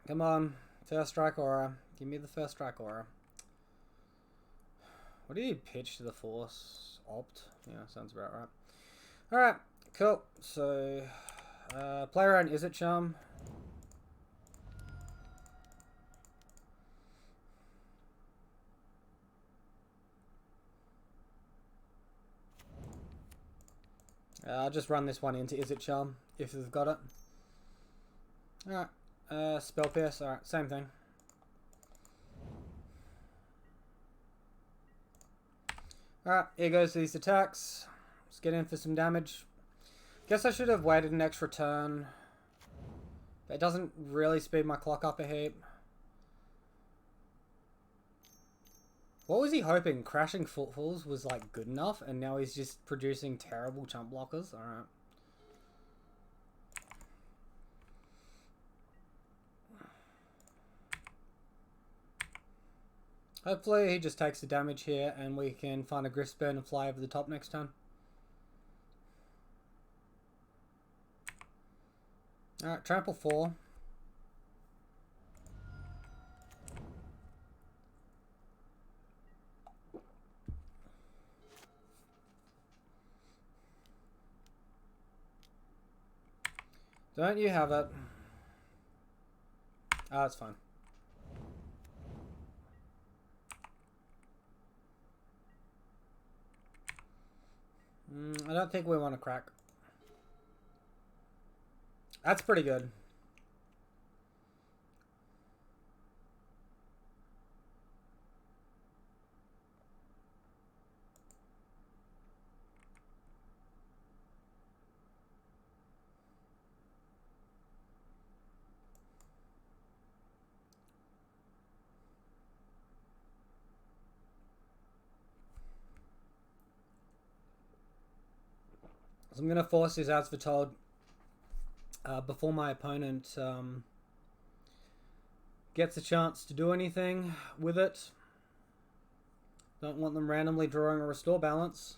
Come on, first strike aura. Give me the first strike aura. What do you pitch to the Force? Opt? Yeah, sounds about right. Alright, cool. So, play around Is It Charm. I'll just run this one into Is It Charm, if they've got it. Alright, Spell Pierce, alright, same thing. Alright, here goes these attacks. Let's get in for some damage. Guess I should have waited an extra turn. That doesn't really speed my clock up a heap. What was he hoping? Crashing Footfalls was like good enough and now he's just producing terrible chump blockers? Alright. Hopefully he just takes the damage here and we can find a Griftburn and fly over the top next turn. Alright, trample 4. Don't you have it? Ah, it's fine. I don't think we want to crack. That's pretty good. So I'm going to force this as foretold before my opponent gets a chance to do anything with it. Don't want them randomly drawing a restore balance.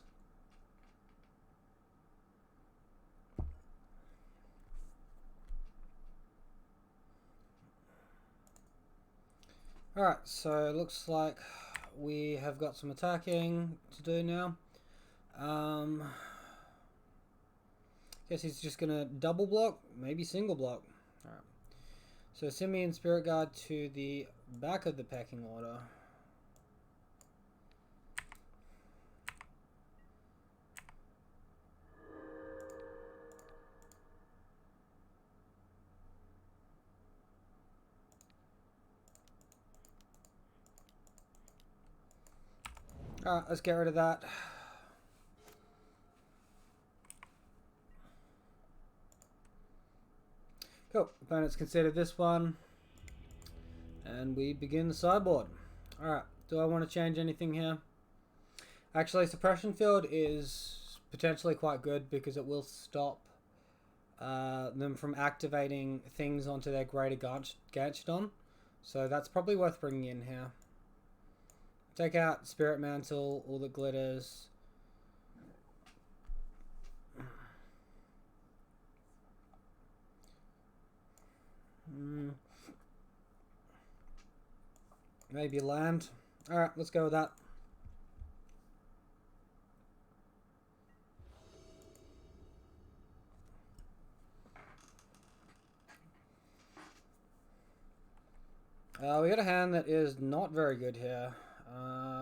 Alright, so it looks like we have got some attacking to do now. Guess he's just gonna double block, maybe single block. Alright. So Simian Spirit Guard to the back of the pecking order. Alright, let's get rid of that. Cool. Opponents considered this one. And we begin the sideboard. Alright, do I want to change anything here? Actually, Suppression Field is potentially quite good because it will stop them from activating things onto their Greater Gantchidon. So that's probably worth bringing in here. Take out Spirit Mantle, all that glitters. Maybe land. Alright, let's go with that. We got a hand that is not very good here.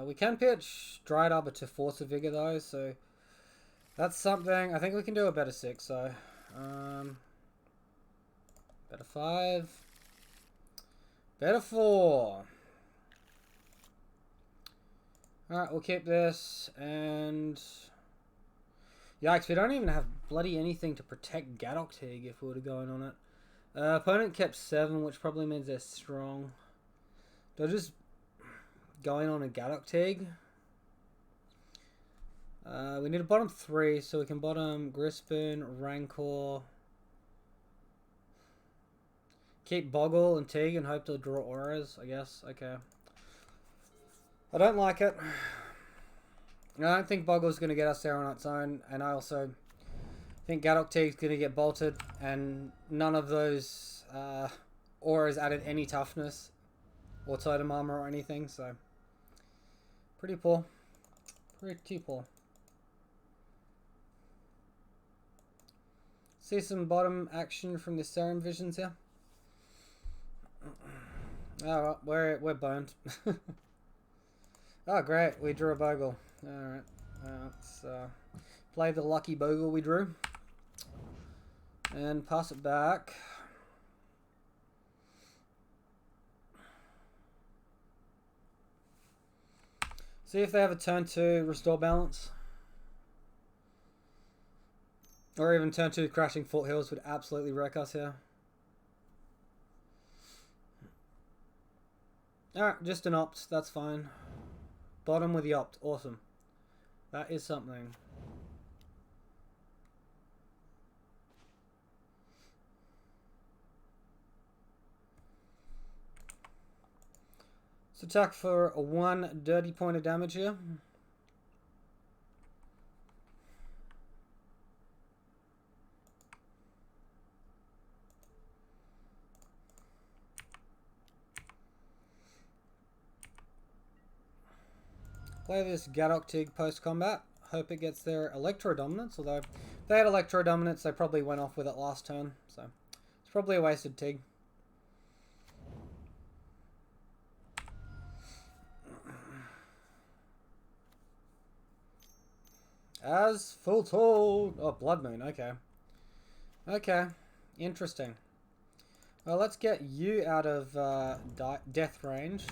We can pitch Dried Arbor to Force of Vigor though, so that's something. I think we can do a better 6, so better 5. Better 4. Alright, we'll keep this, and yikes, we don't even have bloody anything to protect Gadoktig if we were to go in on it. Opponent kept 7, which probably means they're strong. Do I just go in on a Gadoktig? We need a bottom 3, so we can bottom Grispin, Rancor. Keep Boggle and Tig and hope to draw auras, I guess. Okay. I don't like it. I don't think Boggle's going to get us there on its own, and I also think Gadoktig's going to get bolted, and none of those auras added any toughness or totem armor or anything, so pretty poor. Pretty poor. See some bottom action from the Serum Visions here. Oh, well, we're boned. Oh, great. We drew a Bogle. Alright. Let's play the lucky Bogle we drew. And pass it back. See if they have a turn 2 restore balance. Or even turn 2 crashing foothills would absolutely wreck us here. Alright, just an opt. That's fine. Bottom with the opt. Awesome. That is something. Let's attack for a 1 dirty point of damage here. Play this Gadoktig post-combat. Hope it gets their Electro Dominance, although if they had Electro Dominance, they probably went off with it last turn, so it's probably a wasted Tig. As foretold. Oh, Blood Moon. Okay. Okay. Interesting. Well, let's get you out of death range.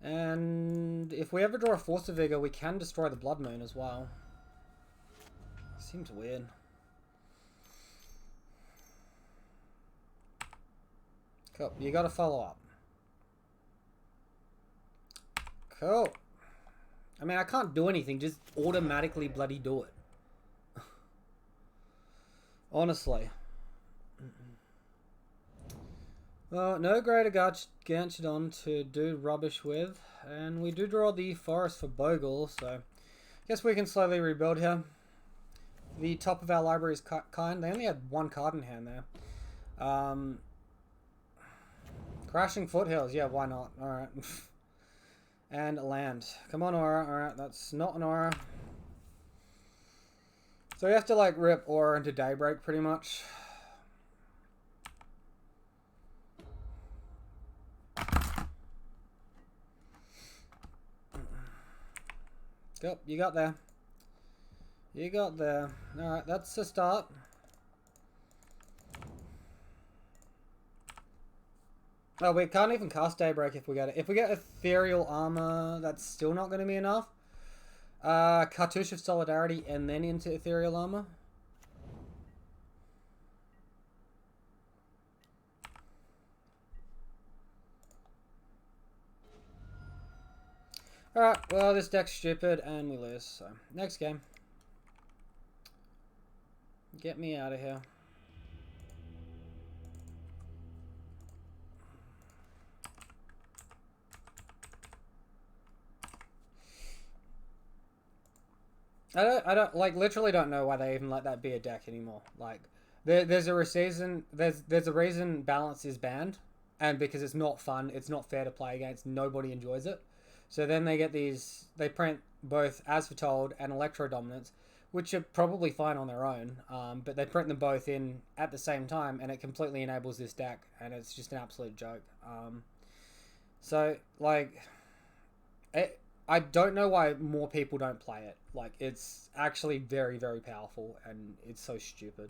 And if we ever draw a Force of Vigor, we can destroy the Blood Moon as well. Seems weird. Cool. You gotta follow up. Cool. I mean, I can't do anything. Just automatically bloody do it. Honestly. Well, no greater Gantchodon to do rubbish with. And we do draw the forest for Bogles, so guess we can slowly rebuild here. The top of our library is kind. They only had one card in hand there. Crashing Foothills. Yeah, why not? Alright. And land. Come on, Aura. Alright, that's not an Aura. So we have to, like, rip Aura into Daybreak, pretty much. Go, you got there. You got there. Alright, that's the start. Oh, we can't even cast Daybreak if we get it. If we get Ethereal Armor, that's still not going to be enough. Cartouche of Solidarity and then into Ethereal Armor. Alright, well, this deck's stupid and we lose. So, next game. Get me out of here. I don't like literally don't know why they even let that be a deck anymore. Like there's a reason balance is banned, and because it's not fun, it's not fair to play against. Nobody enjoys it. So then they get these. They print both As Foretold and Electro Dominance, which are probably fine on their own. But they print them both in at the same time, and it completely enables this deck, and it's just an absolute joke. So like I don't know why more people don't play it. Like, it's actually very, very powerful, and it's so stupid.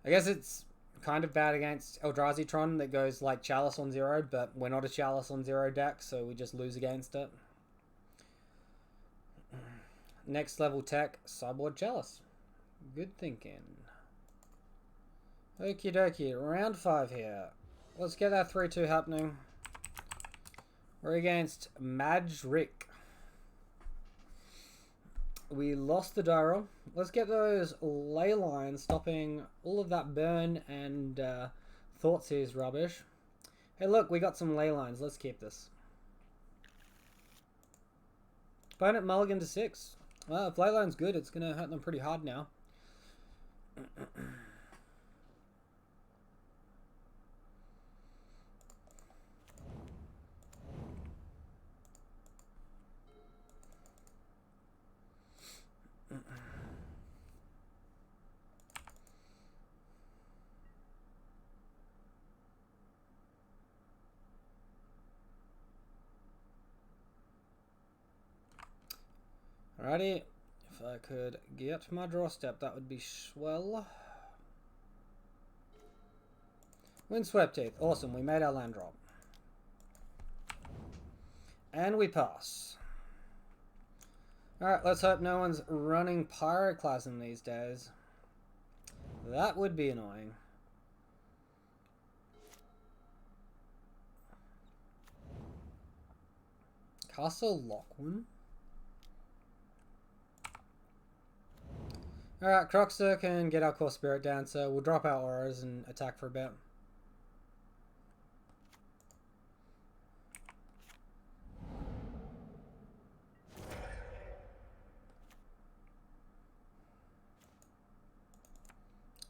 I guess it's kind of bad against Eldrazi-tron that goes, like, Chalice on 0, but we're not a Chalice on 0 deck, so we just lose against it. Next level tech, Cyborg Chalice. Good thinking. Okie dokie, round 5 here. Let's get that 3-2 happening. We're against Madrick. We lost the Dyro. Let's get those ley lines stopping all of that burn and Thoughtseize rubbish. Hey look, we got some ley lines. Let's keep this. Opponent mulligan to 6. Well, if ley line's good, it's going to hurt them pretty hard now. Alrighty, if I could get my draw step, that would be swell. Windswept Teeth, awesome, we made our land drop. And we pass. Alright, let's hope no one's running Pyroclasm these days. That would be annoying. Castle Lochwin? Alright, Croxer can get our core spirit down, so we'll drop our auras and attack for a bit.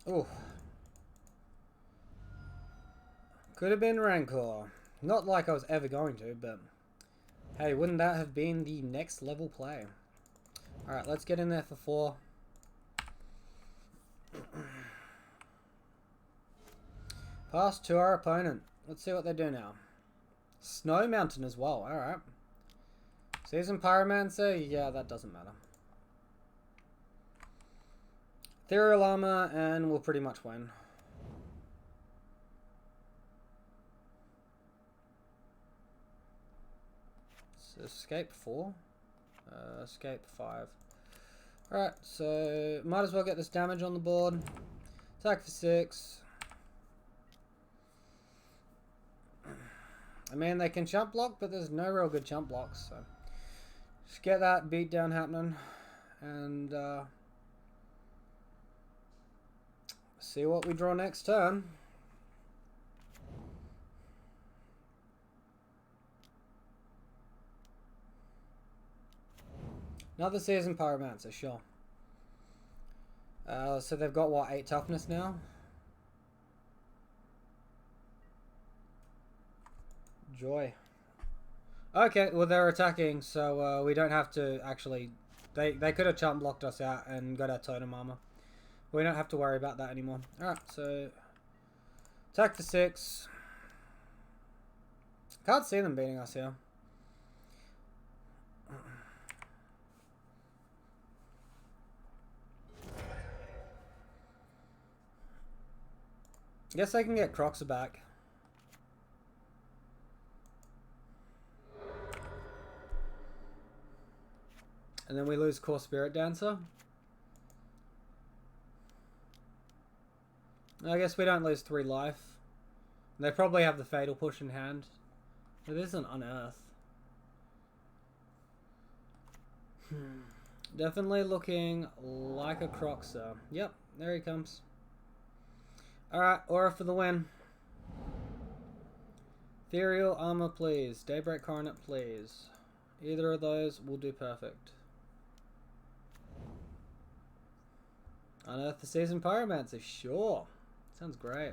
Ooh. Could have been Rancor. Not like I was ever going to, but hey, wouldn't that have been the next level play? Alright, let's get in there for 4. Pass to our opponent. Let's see what they do now. Snow Mountain as well, alright. Season Pyromancer? Yeah, that doesn't matter. Ethereal armor, and we'll pretty much win. So escape 4. Escape 5. Alright, so might as well get this damage on the board. Attack for 6. I mean, they can jump block, but there's no real good jump blocks, so just get that beat down happening, and see what we draw next turn. Another Seasoned Pyromancer, sure. So they've got, what, 8 toughness now? Joy. Okay, well they're attacking, so we don't have to actually... They could have chump blocked us out and got our totem armor. We don't have to worry about that anymore. Alright, so... Attack for 6. Can't see them beating us here. Guess I can get Croxa back. And then we lose Core Spirit Dancer. I guess we don't lose 3 life. They probably have the Fatal Push in hand. It is an Unearth. Definitely looking like a Croxa. Yep, there he comes. Alright, Aura for the win. Ethereal Armor, please. Daybreak Coronet, please. Either of those will do perfect. Unearth the Seasoned Pyromancer, sure. Sounds great.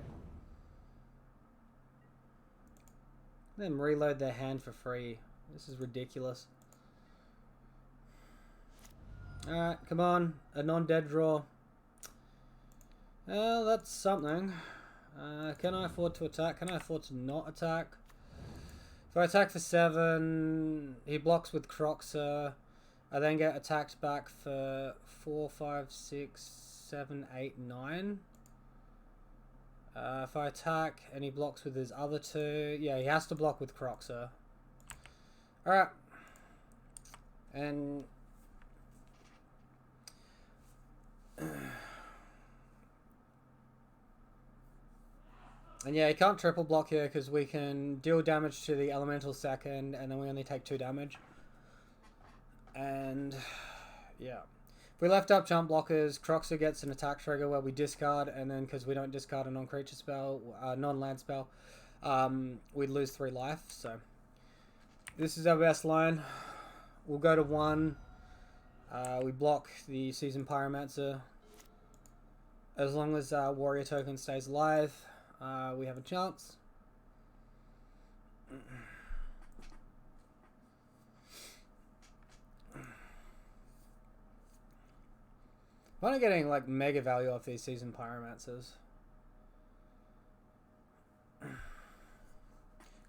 Then reload their hand for free. This is ridiculous. Alright, come on. A non-dead draw. Well, that's something. Can I afford to attack? Can I afford to not attack? If I attack for 7, he blocks with Croxa. I then get attacked back for 4, 5, 6, 7, 8, 9. If I attack and he blocks with his other 2, yeah, he has to block with Croxa. Alright. And... And yeah, you can't triple block here because we can deal damage to the elemental second and then we only take 2 damage. And yeah. If we left up jump blockers, Croxa gets an attack trigger where we discard, and then because we don't discard a non-creature spell, non-land spell, we'd lose 3 life. So this is our best line. We'll go to 1. We block the Seasoned Pyromancer. As long as Warrior Token stays alive, we have a chance. I'm not getting like mega value off these Seasoned Pyromancers.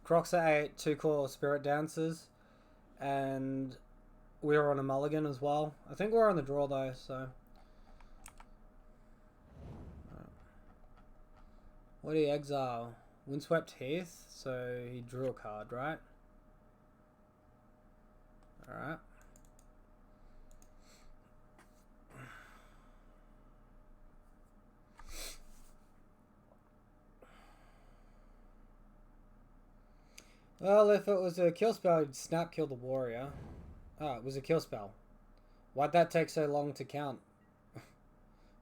Croxa 8, 2 Core Spirit Dancers, and we were on a mulligan as well. I think we're on the draw though, so. What did he exile? Windswept Heath, so he drew a card, right? Alright. Well, if it was a kill spell, it'd snap kill the warrior. Oh, it was a kill spell. Why'd that take so long to count?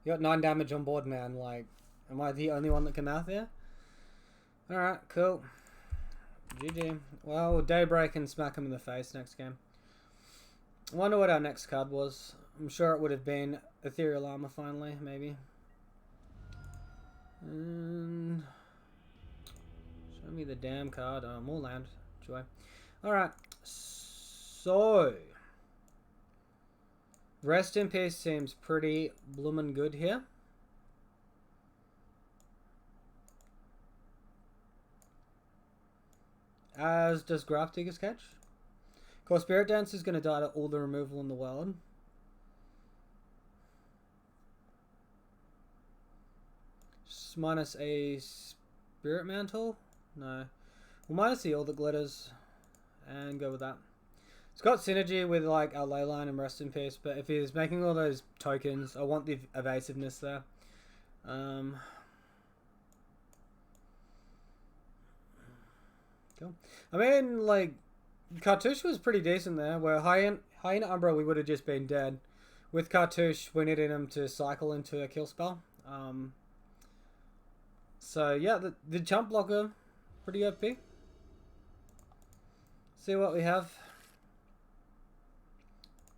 You got 9 damage on board, man. Like, am I the only one that can math here? Alright, cool. GG. Well, we'll Daybreak and smack him in the face next game. I wonder what our next card was. I'm sure it would have been Ethereal Armor finally, maybe. And... show me the damn card. More land. Joy. Alright. So. Rest in Peace seems pretty bloomin' good here. As does Graph Digger's Catch. Of course, Spirit Dance is going to die to all the removal in the world. Minus a Spirit Mantle? No. We'll minus the all that glitters and go with that. It's got synergy with like our Leyline and Rest in Peace, but if he's making all those tokens, I want the evasiveness there. Cool. I mean, like, Cartouche was pretty decent there, where Hyena Umbra we would have just been dead. With Cartouche, we needed him to cycle into a kill spell. So yeah, the jump blocker, pretty OP. See what we have.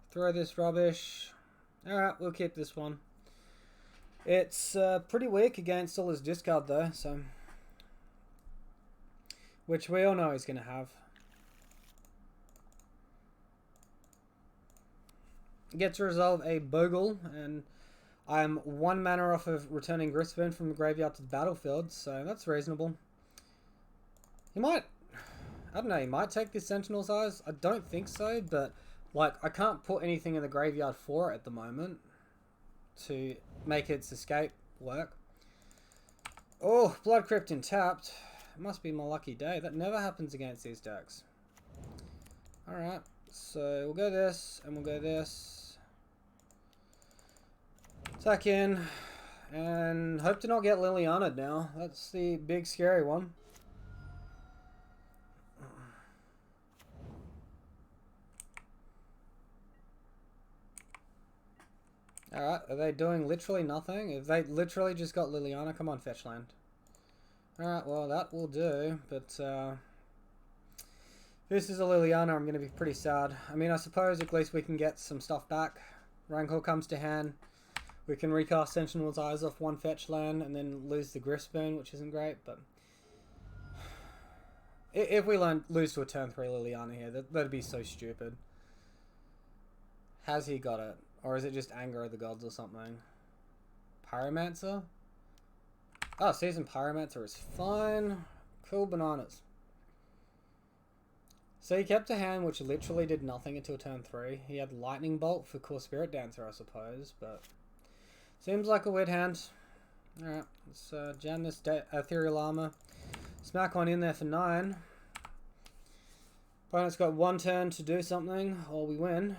Throw this rubbish. Alright, we'll keep this one. It's pretty weak against all his discard though, so... Which we all know he's going to have. Get to resolve a Bogle, and I'm 1 mana off of returning Grisbane from the graveyard to the battlefield, so that's reasonable. He might... I don't know, he might take this Sentinel's Eyes. I don't think so, but... Like, I can't put anything in the graveyard for it at the moment to make its escape work. Oh, Blood Crypt tapped. It must be my lucky day. That never happens against these decks. Alright, so we'll go this, and we'll go this. Attack in, and hope to not get Liliana'd now. That's the big scary one. Alright, are they doing literally nothing? If they literally just got Liliana, come on, fetch land. Alright, well, that will do, but if this is a Liliana, I'm going to be pretty sad. I mean, I suppose at least we can get some stuff back. Rancor comes to hand. We can recast Sentinel's Eyes off 1 fetch land and then lose the Grisbane, which isn't great, but... If we lose to a turn 3 Liliana here, that'd be so stupid. Has he got it? Or is it just Anger of the Gods or something? Pyromancer? Oh, Season Pyromancer is fine. Cool bananas. So he kept a hand which literally did nothing until turn 3. He had Lightning Bolt for Core Spirit Dancer, I suppose, but... Seems like a weird hand. Alright, let's jam this Ethereal Armor. Smack one in there for 9. Opponent's got 1 turn to do something, or we win.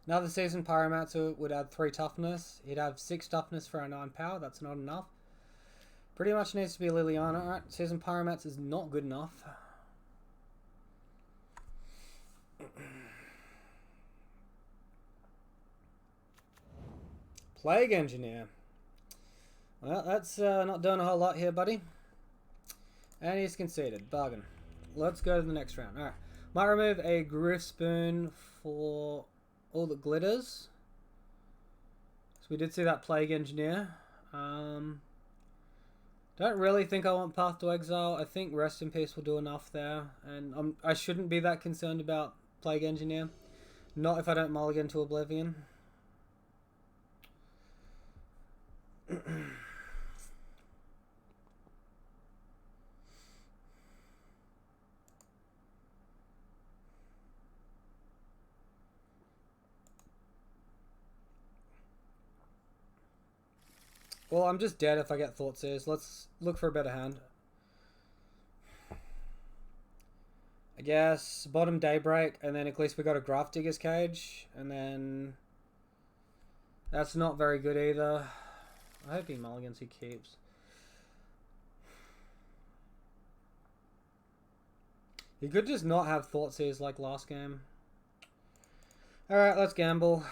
Another Season Pyromancer would add 3 toughness. He'd have 6 toughness for a 9 power. That's not enough. Pretty much needs to be Liliana. Alright, Season Pyromancer is not good enough. Plague Engineer. Well, that's not doing a whole lot here, buddy. And he's conceded. Bargain. Let's go to the next round. Alright. Might remove a Grisbane for all that glitters. So we did see that Plague Engineer. Don't really think I want Path to Exile. I think Rest in Peace will do enough there. And I shouldn't be that concerned about Plague Engineer. Not if I don't mulligan to Oblivion. Well, I'm just dead if I get Thoughtseers. Let's look for a better hand. I guess bottom Daybreak, and then at least we got a Graft Digger's Cage, and then that's not very good either. I hope he mulligans, he keeps. He could just not have Thoughtseers like last game. Alright, let's gamble.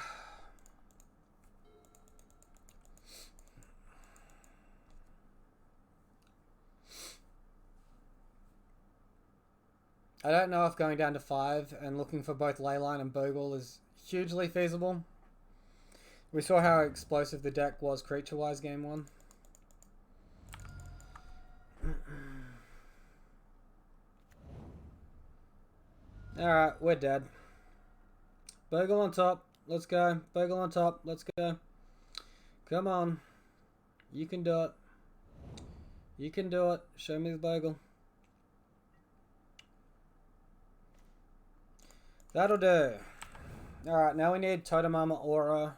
I don't know if going down to 5 and looking for both Leyline and Bogle is hugely feasible. We saw how explosive the deck was creature-wise game 1. Alright, we're dead. Bogle on top. Let's go. Bogle on top. Let's go. Come on. You can do it. You can do it. Show me the Bogle. That'll do. Alright, now we need Totem Armor Aura.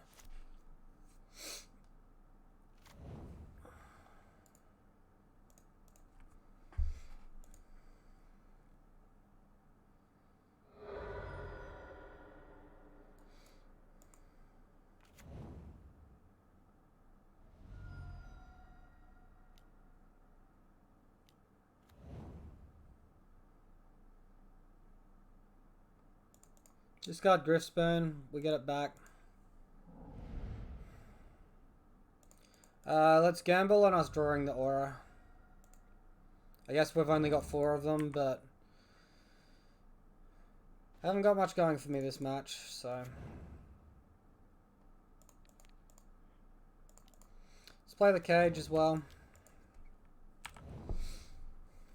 Discard Griffspoon, we get it back. Let's gamble on us drawing the aura. I guess we've only got 4 of them, but I haven't got much going for me this match, so let's play the cage as well.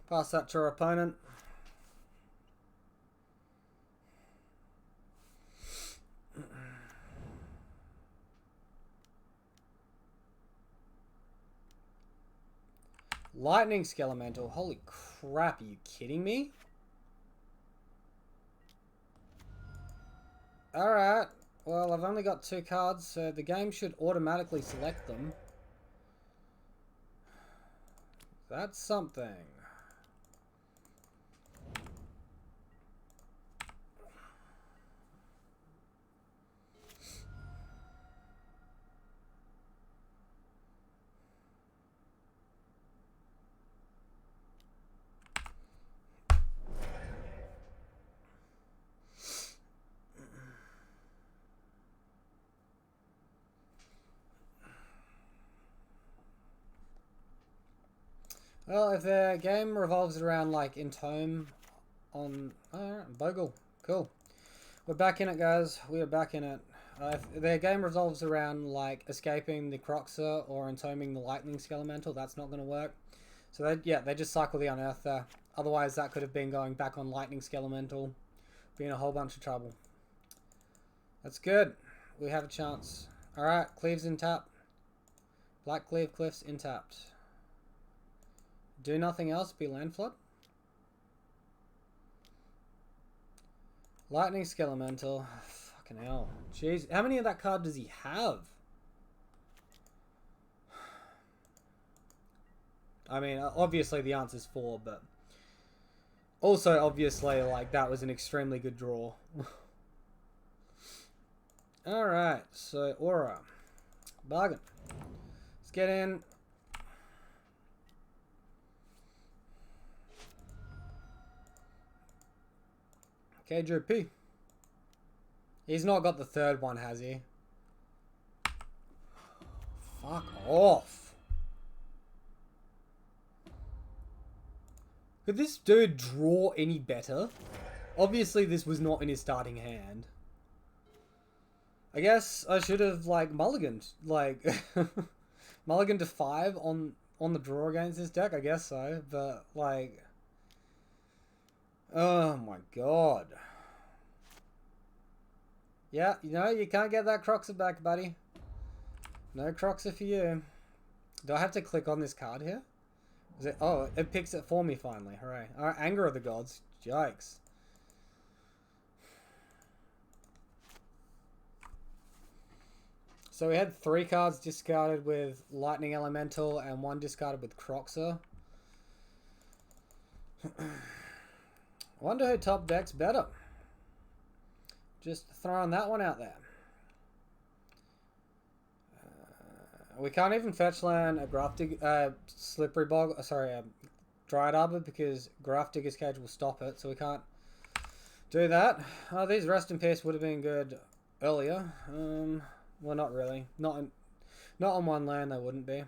Pass that to our opponent. Lightning Skelemental. Holy crap, are you kidding me? Alright. Well, I've only got 2 cards, so the game should automatically select them. That's something. Well, if the game revolves around, like, Entome on... Alright, Bogle. Cool. We're back in it, guys. We are back in it. If their game revolves around, like, escaping the Croxer or entoming the Lightning Skelemental, that's not going to work. So, they just cycle the Unearth there. Otherwise, that could have been going back on Lightning Skelemental. Be in a whole bunch of trouble. That's good. We have a chance. Alright, Cleave's in tap. Black Cleave Cliffs in tapped. Do nothing else, be land flood. Lightning Skelemental. Fucking hell. Jeez, how many of that card does he have? I mean, obviously the answer's 4, but also obviously, like, that was an extremely good draw. Alright, so Aura. Bargain. Let's get in. KJP. He's not got the 3rd one, has he? Fuck off. Could this dude draw any better? Obviously, this was not in his starting hand. I guess I should have, like, mulliganed. Like, mulliganed to 5 on the draw against this deck? I guess so. But, like... Oh my god. Yeah, you know, you can't get that Croxer back, buddy. No Croxer for you. Do I have to click on this card here? Is it? Oh, it picks it for me finally. Hooray. Alright, Anger of the Gods. Yikes. So we had 3 cards discarded with Lightning Elemental and 1 discarded with Croxer. Wonder who top decks better. Just throwing that one out there. We can't even fetch land a Slippery Bog. Sorry, Dryad Arbor because Graft Digger's Cage will stop it, so we can't do that. These Rest in Peace would have been good earlier. Well, not really. Not on one land. They wouldn't be.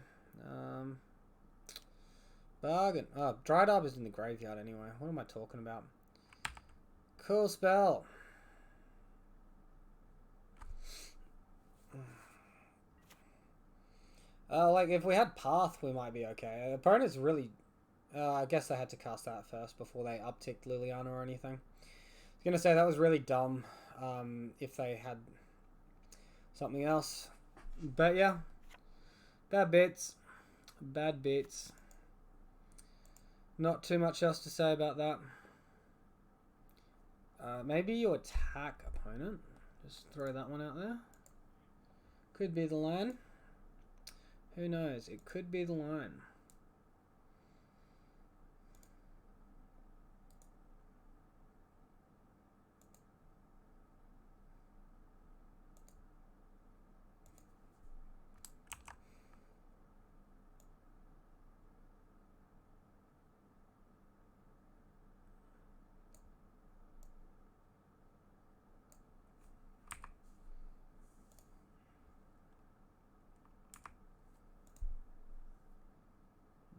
Bargain. Oh, Dryad Arbor's in the graveyard anyway. What am I talking about? Cool spell. Like, if we had Path, we might be okay. Opponent's really... I guess they had to cast that first before they upticked Liliana or anything. I was going to say, that was really dumb if they had something else. But, yeah. Bad bits. Bad bits. Not too much else to say about that. Maybe you attack opponent. Just throw that one out there. Could be the line. Who knows? It could be the line.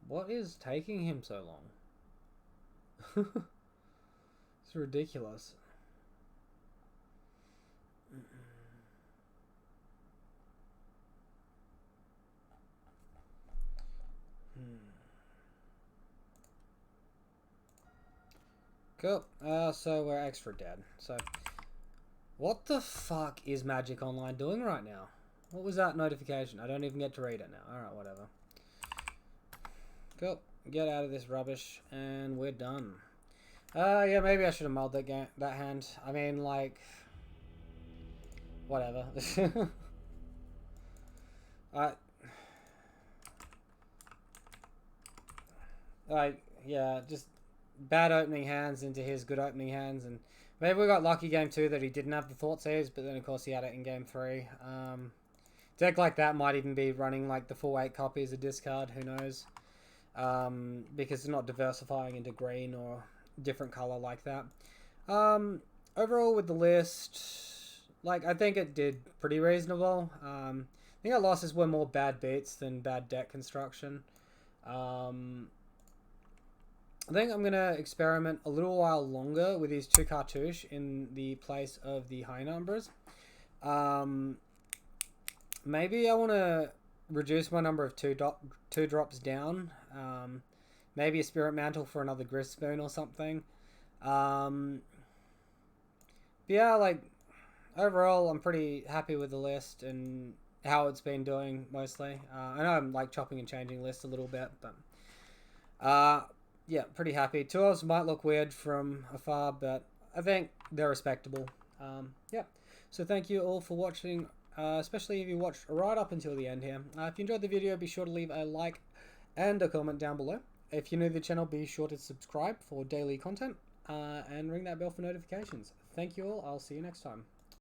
What is taking him so long? It's ridiculous. Cool. So we're extra dead. So, what the fuck is Magic Online doing right now? What was that notification? I don't even get to read it now. Alright, whatever. Cool. Get out of this rubbish, and we're done. Yeah, maybe I should have mulled that hand. I mean, like, whatever. Yeah, just bad opening hands into his good opening hands, and maybe we got lucky game 2 that he didn't have the Thought Saves, but then of course he had it in game 3. Deck like that might even be running like the full 8 copies of discard, who knows? Because it's not diversifying into green or different color like that. Overall with the list, like, I think it did pretty reasonable. I think our losses were more bad beats than bad deck construction. I think I'm going to experiment a little while longer with these 2 cartouche in the place of the high numbers. Maybe I want to reduce my number of 2 drops down. Maybe a Spirit Mantle for another Grist Spoon or something. But yeah, like, overall, I'm pretty happy with the list and how it's been doing, mostly. I know I'm, like, chopping and changing lists a little bit, but yeah, pretty happy. 2-ofs might look weird from afar, but I think they're respectable. Yeah, so thank you all for watching, especially if you watched right up until the end here. If you enjoyed the video, be sure to leave a like and a comment down below. If you're new to the channel, be sure to subscribe for daily content, and ring that bell for notifications. Thank you all. I'll see you next time.